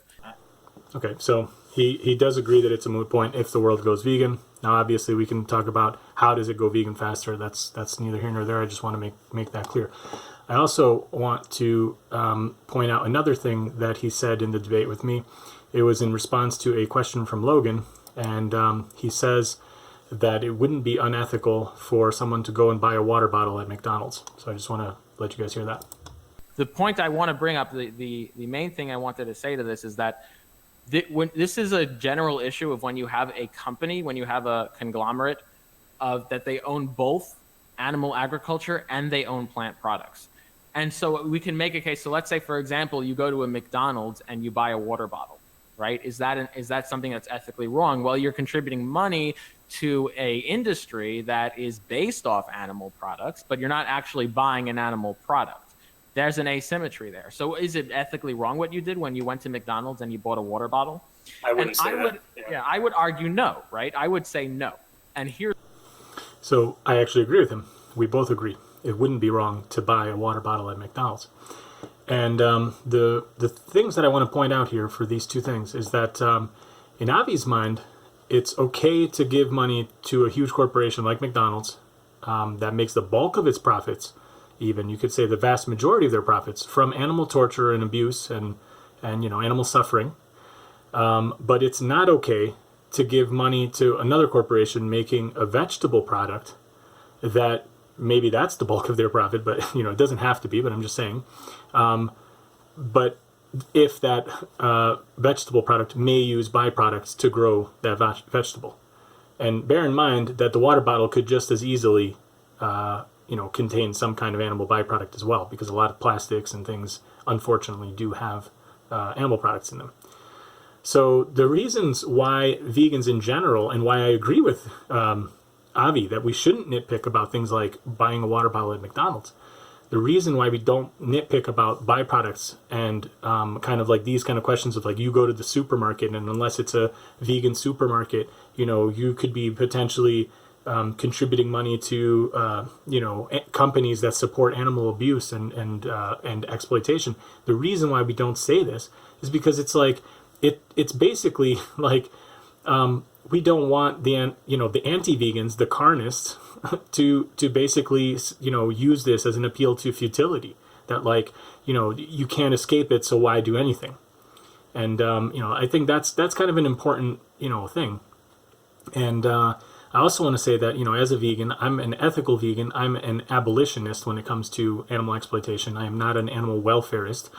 Okay, so he does agree that it's a moot point if the world goes vegan. Now, obviously, we can talk about how does it go vegan faster. That's neither here nor there. I just want to make that clear. I also want to point out another thing that he said in the debate with me. It was in response to a question from Logan, and he says that it wouldn't be unethical for someone to go and buy a water bottle at McDonald's. So I just want to let you guys hear that. The point I want to bring up, the main thing I wanted to say to this is that when this is a general issue of when you have a company, when you have a conglomerate of that they own both animal agriculture and they own plant products. And so we can make a case. So let's say, for example, you go to a McDonald's and you buy a water bottle, right? Is that something that's ethically wrong? Well, you're contributing money to a industry that is based off animal products, but you're not actually buying an animal product. There's an asymmetry there. So is it ethically wrong what you did when you went to McDonald's and you bought a water bottle? I wouldn't say that. Yeah, I would argue no, right? I would say no. And here. So I actually agree with him. We both agree. It wouldn't be wrong to buy a water bottle at McDonald's. And the things that I want to point out here for these two things is that in Avi's mind, it's okay to give money to a huge corporation like McDonald's that makes the bulk of its profits, even you could say the vast majority of their profits, from animal torture and abuse and animal suffering. But it's not okay to give money to another corporation making a vegetable product that maybe that's the bulk of their profit, but it doesn't have to be, but I'm just saying. But if that vegetable product may use byproducts to grow that vegetable. And bear in mind that the water bottle could just as easily contain some kind of animal byproduct as well, because a lot of plastics and things unfortunately do have animal products in them. So the reasons why vegans in general, and why I agree with Avi that we shouldn't nitpick about things like buying a water bottle at McDonald's, the reason why we don't nitpick about byproducts and kind of like these kind of questions of like you go to the supermarket and unless it's a vegan supermarket, you could be potentially contributing money to companies that support animal abuse and exploitation. The reason why we don't say this is because it's like it's basically like we don't want the anti-vegans, the carnists, to basically use this as an appeal to futility, that you can't escape it, so why do anything? And I think that's kind of an important thing. And I also want to say that as a vegan, I'm an ethical vegan. I'm an abolitionist when it comes to animal exploitation. I am not an animal welfarist.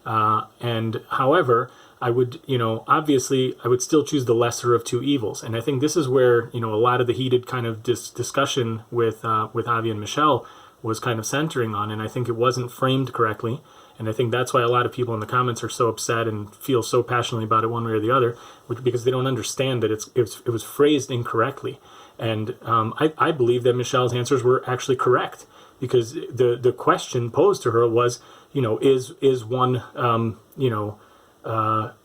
And however, I would, obviously, I would still choose the lesser of two evils. And I think this is where, a lot of the heated kind of discussion with Avi and Michelle was kind of centering on. And I think it wasn't framed correctly. And I think that's why a lot of people in the comments are so upset and feel so passionately about it one way or the other, because they don't understand that it was phrased incorrectly. And I believe that Michelle's answers were actually correct, because the question posed to her was, is one,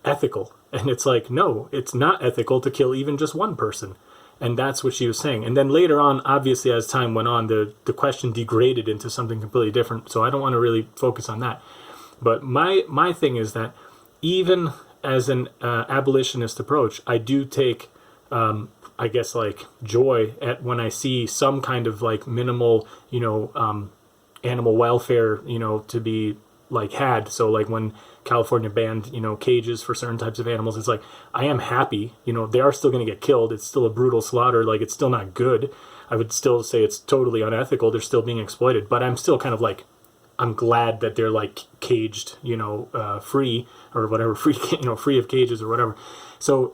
ethical? And it's like, no, it's not ethical to kill even just one person. And that's what she was saying. And then later on, obviously, as time went on, the question degraded into something completely different. So I don't want to really focus on that. But my thing is that even as an abolitionist approach, I do take, I guess, joy at when I see some kind of minimal, animal welfare, to be had. So when California banned, cages for certain types of animals, it's I am happy, they are still going to get killed. It's still a brutal slaughter. It's still not good. I would still say it's totally unethical. They're still being exploited, but I'm still kind of I'm glad that they're caged, free or whatever, free of cages or whatever. So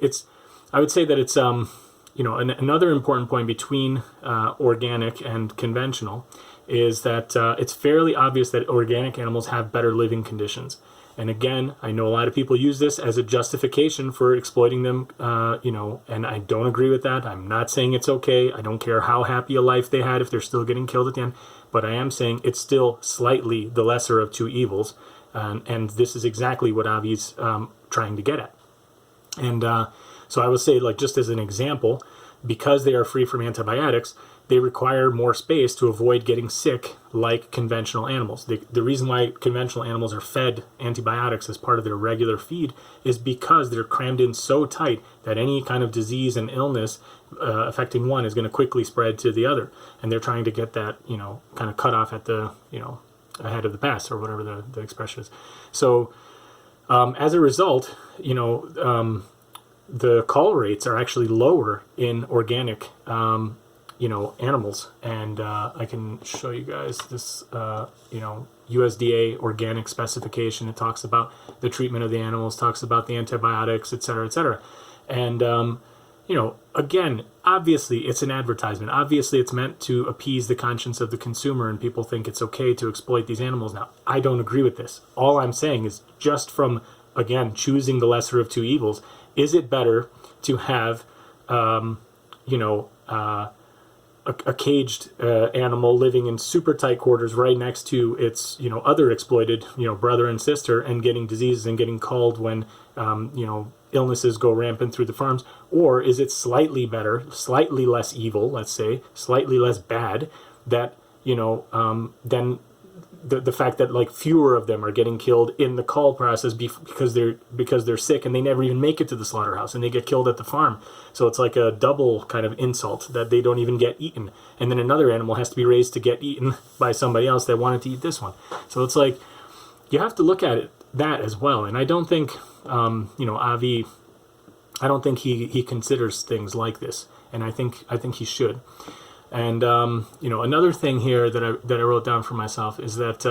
I would say that it's, another important point between organic and conventional is that it's fairly obvious that organic animals have better living conditions. And again, I know a lot of people use this as a justification for exploiting them, and I don't agree with that. I'm not saying it's okay. I don't care how happy a life they had if they're still getting killed at the end. But I am saying it's still slightly the lesser of two evils. And this is exactly what Avi's trying to get at. And so I would say, just as an example, because they are free from antibiotics, they require more space to avoid getting sick like conventional animals. The reason why conventional animals are fed antibiotics as part of their regular feed is because they're crammed in so tight that any kind of disease and illness affecting one is going to quickly spread to the other. And they're trying to get that, kind of cut off at the, ahead of the pass, or whatever the expression is. So as a result, the call rates are actually lower in organic, animals. And I can show you guys this, USDA organic specification. It talks about the treatment of the animals, talks about the antibiotics, et cetera, et cetera. And, again, obviously it's an advertisement. Obviously it's meant to appease the conscience of the consumer, and people think it's okay to exploit these animals. Now, I don't agree with this. All I'm saying is, just from, again, choosing the lesser of two evils, is it better to have, a caged animal living in super tight quarters right next to its, other exploited, brother and sister, and getting diseases and getting called when, illnesses go rampant through the farms? Or is it slightly better, slightly less evil, let's say, slightly less bad, that, than the fact that like fewer of them are getting killed in the cull process because they're sick and they never even make it to the slaughterhouse and they get killed at the farm. So it's like a double kind of insult that they don't even get eaten, and then another animal has to be raised to get eaten by somebody else that wanted to eat this one. So it's like you have to look at it that as well. And I don't think Avi, I don't think he considers things like this, and I think he should. And another thing here that I wrote down for myself is that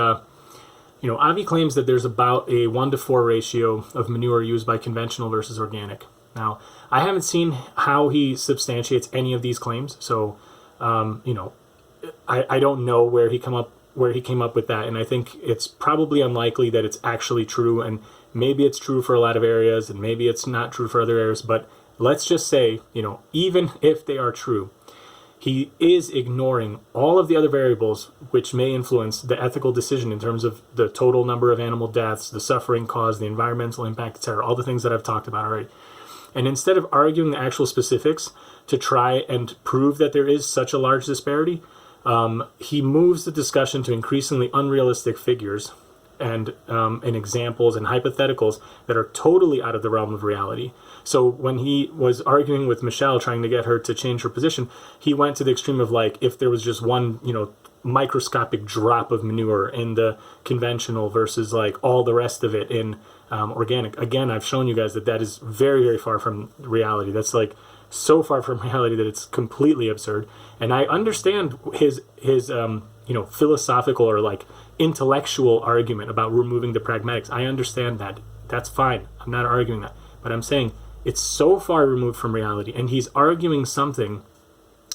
Avi claims that there's about a 1-to-4 ratio of manure used by conventional versus organic. Now, I haven't seen how he substantiates any of these claims, so I don't know where he came up with that, and I think it's probably unlikely that it's actually true, and maybe it's true for a lot of areas, and maybe it's not true for other areas. But let's just say, even if they are true, he is ignoring all of the other variables which may influence the ethical decision in terms of the total number of animal deaths, the suffering caused, the environmental impact, etc., all the things that I've talked about already. And instead of arguing the actual specifics to try and prove that there is such a large disparity, he moves the discussion to increasingly unrealistic figures and examples and hypotheticals that are totally out of the realm of reality. So when he was arguing with Michelle, trying to get her to change her position, he went to the extreme of like, if there was just one, microscopic drop of manure in the conventional versus like all the rest of it in organic. Again, I've shown you guys that is very, very far from reality. That's like so far from reality that it's completely absurd. And I understand his philosophical or like intellectual argument about removing the pragmatics. I understand that. That's fine. I'm not arguing that. But I'm saying it's so far removed from reality, and he's arguing something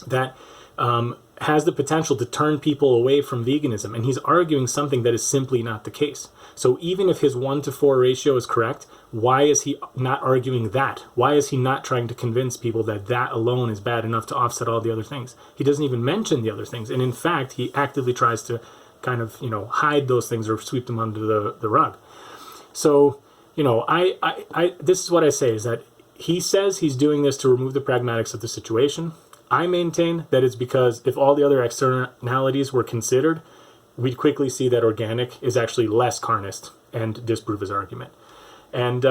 that has the potential to turn people away from veganism, and he's arguing something that is simply not the case. So even if his 1-to-4 ratio is correct, why is he not arguing that? Why is he not trying to convince people that that alone is bad enough to offset all the other things? He doesn't even mention the other things, and in fact, he actively tries to kind of, hide those things or sweep them under the rug. So, I this is what I say, is that he says he's doing this to remove the pragmatics of the situation. I maintain that it's because if all the other externalities were considered, we'd quickly see that organic is actually less carnist and disprove his argument. And,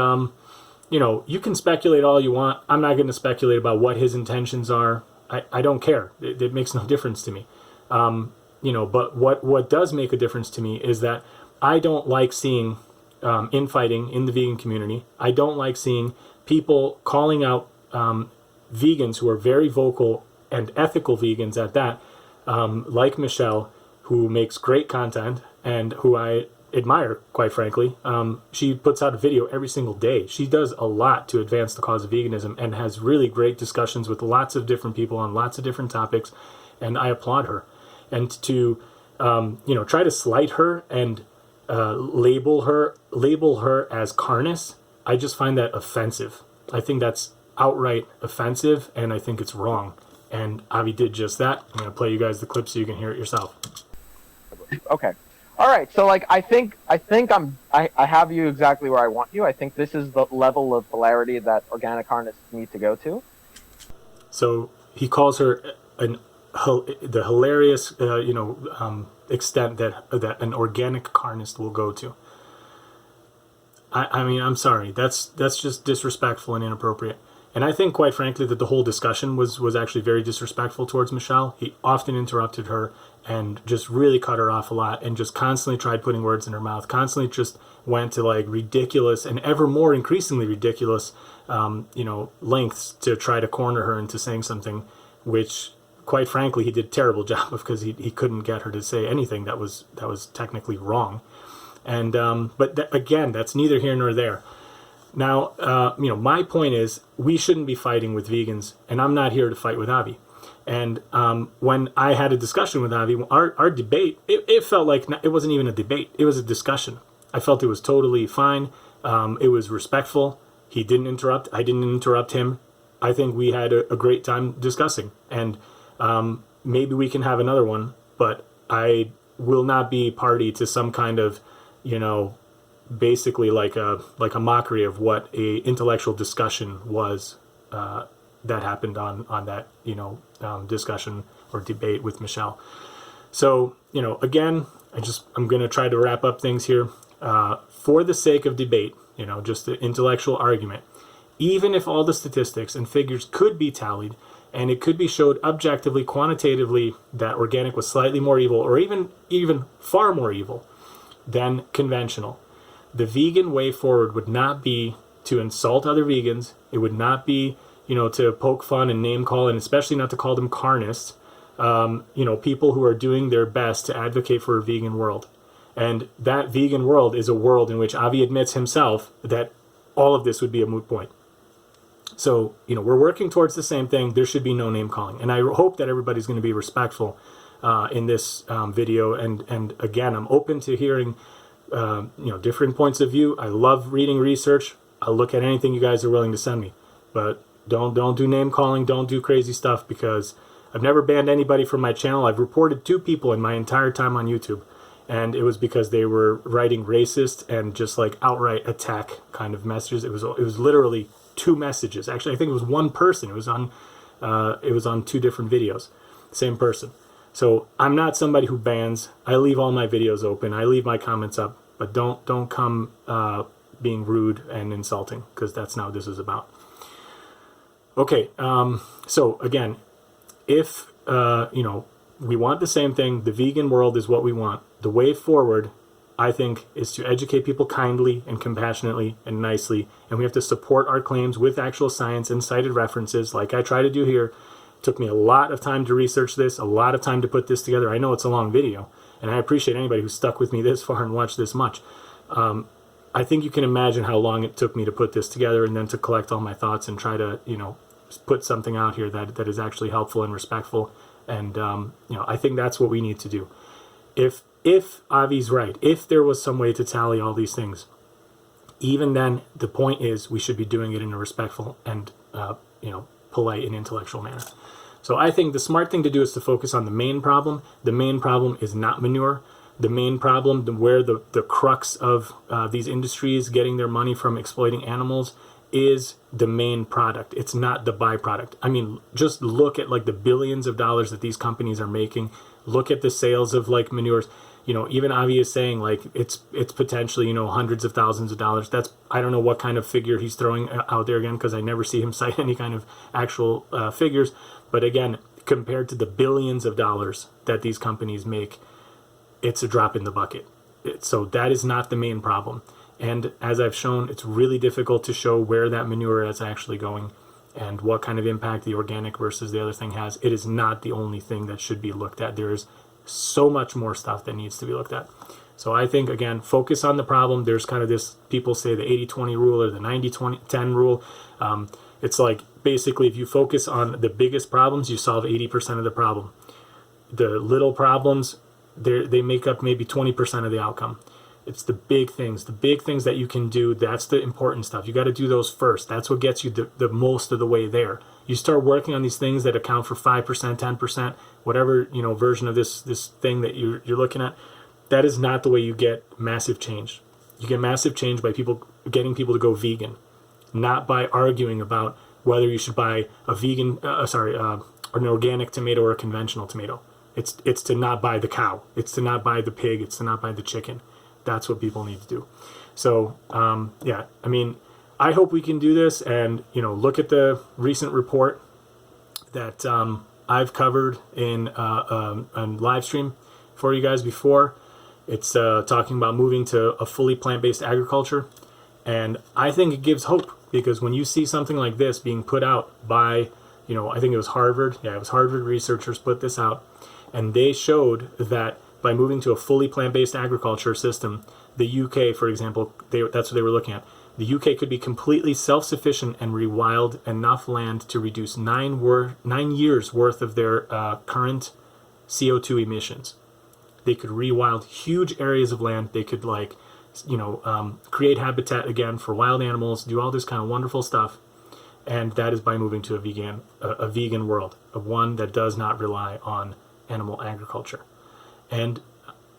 you can speculate all you want. I'm not going to speculate about what his intentions are. I don't care. It makes no difference to me. But what does make a difference to me is that I don't like seeing infighting in the vegan community. I don't like seeing people calling out vegans who are very vocal and ethical vegans at that, like Michelle, who makes great content and who I admire, quite frankly. She puts out a video every single day. She does a lot to advance the cause of veganism and has really great discussions with lots of different people on lots of different topics, and I applaud her. And to try to slight her and label her as carnist, I just find that offensive. I think that's outright offensive, and I think it's wrong. And Avi did just that. I'm going to play you guys the clip so you can hear it yourself. Okay. All right. So like, I think I have you exactly where I want you. I think this is the level of polarity that organic carnists need to go to. So he calls her the hilarious, extent that an organic carnist will go to. I mean, I'm sorry. That's just disrespectful and inappropriate. And I think, quite frankly, that the whole discussion was actually very disrespectful towards Michelle. He often interrupted her and just really cut her off a lot and just constantly tried putting words in her mouth, constantly just went to like ridiculous and ever more increasingly ridiculous, lengths to try to corner her into saying something, which, quite frankly, he did a terrible job of, because he couldn't get her to say anything that was technically wrong. And again, that's neither here nor there. Now, my point is, we shouldn't be fighting with vegans, and I'm not here to fight with Avi. And when I had a discussion with Avi, our debate, it felt like it wasn't even a debate. It was a discussion. I felt it was totally fine. It was respectful. He didn't interrupt. I didn't interrupt him. I think we had a great time discussing. And maybe we can have another one, but I will not be party to some kind of, basically like a mockery of what a intellectual discussion was that happened on that discussion or debate with Michelle. So again, I'm going to try to wrap up things here for the sake of debate, just the intellectual argument. Even if all the statistics and figures could be tallied and it could be showed objectively, quantitatively, that organic was slightly more evil, or even far more evil than conventional, the vegan way forward would not be to insult other vegans. It would not be, to poke fun and name call, and especially not to call them carnists, people who are doing their best to advocate for a vegan world. And that vegan world is a world in which Avi admits himself that all of this would be a moot point. So, we're working towards the same thing. There should be no name calling. And I hope that everybody's going to be respectful in this video. And again, I'm open to hearing different points of view. I love reading research. I'll look at anything you guys are willing to send me. But don't do name calling. Don't do crazy stuff, because I've never banned anybody from my channel. I've reported 2 people in my entire time on YouTube. And it was because they were writing racist and just like outright attack kind of messages. It was literally 2 messages. Actually, I think it was 1 person. It was on 2 different videos. Same person. So I'm not somebody who bans. I leave all my videos open. I leave my comments up. But don't come being rude and insulting, because that's not what this is about. Okay, so again, if we want the same thing, the vegan world is what we want. The way forward, I think, is to educate people kindly and compassionately and nicely, and we have to support our claims with actual science and cited references, like I try to do here. It took me a lot of time to research this, a lot of time to put this together. I know it's a long video, and I appreciate anybody who stuck with me this far and watched this much. I think you can imagine how long it took me to put this together and then to collect all my thoughts and try to, put something out here that is actually helpful and respectful. And, I think that's what we need to do. If Avi's right, if there was some way to tally all these things, even then, the point is we should be doing it in a respectful and, polite and intellectual manner. So I think the smart thing to do is to focus on the main problem. The main problem is not manure. The main problem, where the crux of these industries getting their money from exploiting animals, is the main product. It's not the byproduct. I mean, just look at like the billions of dollars that these companies are making. Look at the sales of like manures. Even Avi is saying like it's potentially, hundreds of thousands of dollars. I don't know what kind of figure he's throwing out there again, because I never see him cite any kind of actual figures. But again, compared to the billions of dollars that these companies make, it's a drop in the bucket. So that is not the main problem. And as I've shown, it's really difficult to show where that manure is actually going and what kind of impact the organic versus the other thing has. It is not the only thing that should be looked at. There is so much more stuff that needs to be looked at. So I think, again, focus on the problem. There's kind of this, people say the 80-20 rule or the 90-10 rule. It's like, basically, if you focus on the biggest problems, you solve 80% of the problem. The little problems, they make up maybe 20% of the outcome. It's the big things that you can do. That's the important stuff. You got to do those first. That's what gets you the most of the way there. You start working on these things that account for 5%, 10%, whatever, version of this thing that you're looking at. That is not the way you get massive change. You get massive change by getting people to go vegan, not by arguing about whether you should buy a vegan, an organic tomato or a conventional tomato. It's to not buy the cow. It's to not buy the pig. It's to not buy the chicken. That's what people need to do. So, I hope we can do this, and look at the recent report that I've covered in a live stream for you guys before. It's talking about moving to a fully plant-based agriculture, and I think it gives hope, because when you see something like this being put out by, I think it was Harvard. Yeah, it was Harvard researchers put this out, and they showed that by moving to a fully plant-based agriculture system, the UK, for example, that's what they were looking at. The UK could be completely self-sufficient and rewild enough land to reduce 9 years worth of their current CO2 emissions. They could rewild huge areas of land. They could create habitat again for wild animals, do all this kind of wonderful stuff. And that is by moving to a vegan world, one that does not rely on animal agriculture. And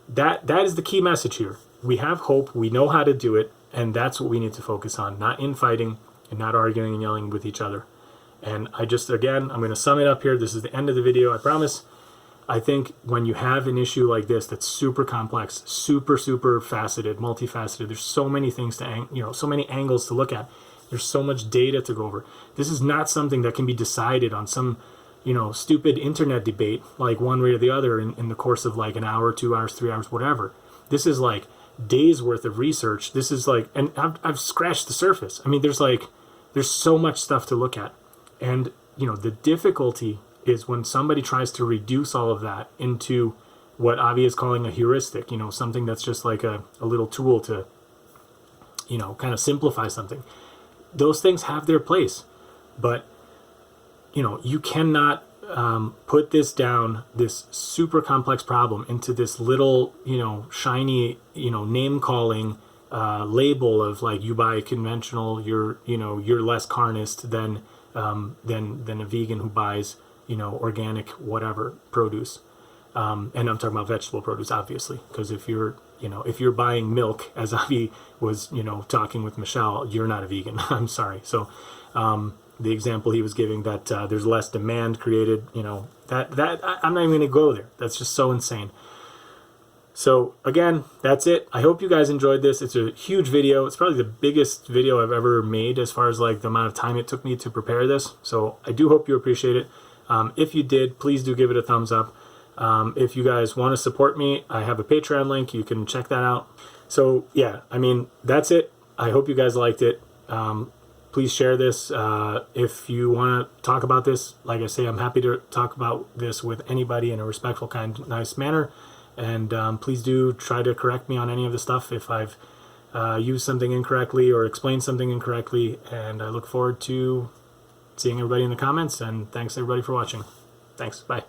that is the key message here. We have hope. We know how to do it. And that's what we need to focus on, not infighting and not arguing and yelling with each other. And I'm going to sum it up here. This is the end of the video, I promise. I think when you have an issue like this that's super complex, super faceted, multifaceted, there's so many things so many angles to look at. There's so much data to go over. This is not something that can be decided on some, stupid internet debate, like one way or the other in the course of like an hour, 2 hours, 3 hours, whatever. This is like days worth of research. This is like, and I've scratched the surface. I mean, there's so much stuff to look at. And, the difficulty is when somebody tries to reduce all of that into what Avi is calling a heuristic, something that's just like a little tool to, kind of simplify something. Those things have their place, but, you cannot put this super complex problem into this little, shiny, name-calling label of like, you buy conventional, you're less carnist than a vegan who buys, organic whatever produce. And I'm talking about vegetable produce, obviously, because if you're buying milk, as Avi was, talking with Michelle, you're not a vegan. I'm sorry. So, the example he was giving that there's less demand created, that I'm not even going to go there. That's just so insane. So again, that's it. I hope you guys enjoyed this. It's a huge video. It's probably the biggest video I've ever made as far as like the amount of time it took me to prepare this. So I do hope you appreciate it. If you did, please do give it a thumbs up. If you guys want to support me, I have a Patreon link. You can check that out. So yeah, I mean, that's it. I hope you guys liked it. Please share this. If you want to talk about this, like I say, I'm happy to talk about this with anybody in a respectful, kind, nice manner. And please do try to correct me on any of the stuff if I've used something incorrectly or explained something incorrectly. And I look forward to seeing everybody in the comments. And thanks everybody for watching. Thanks. Bye.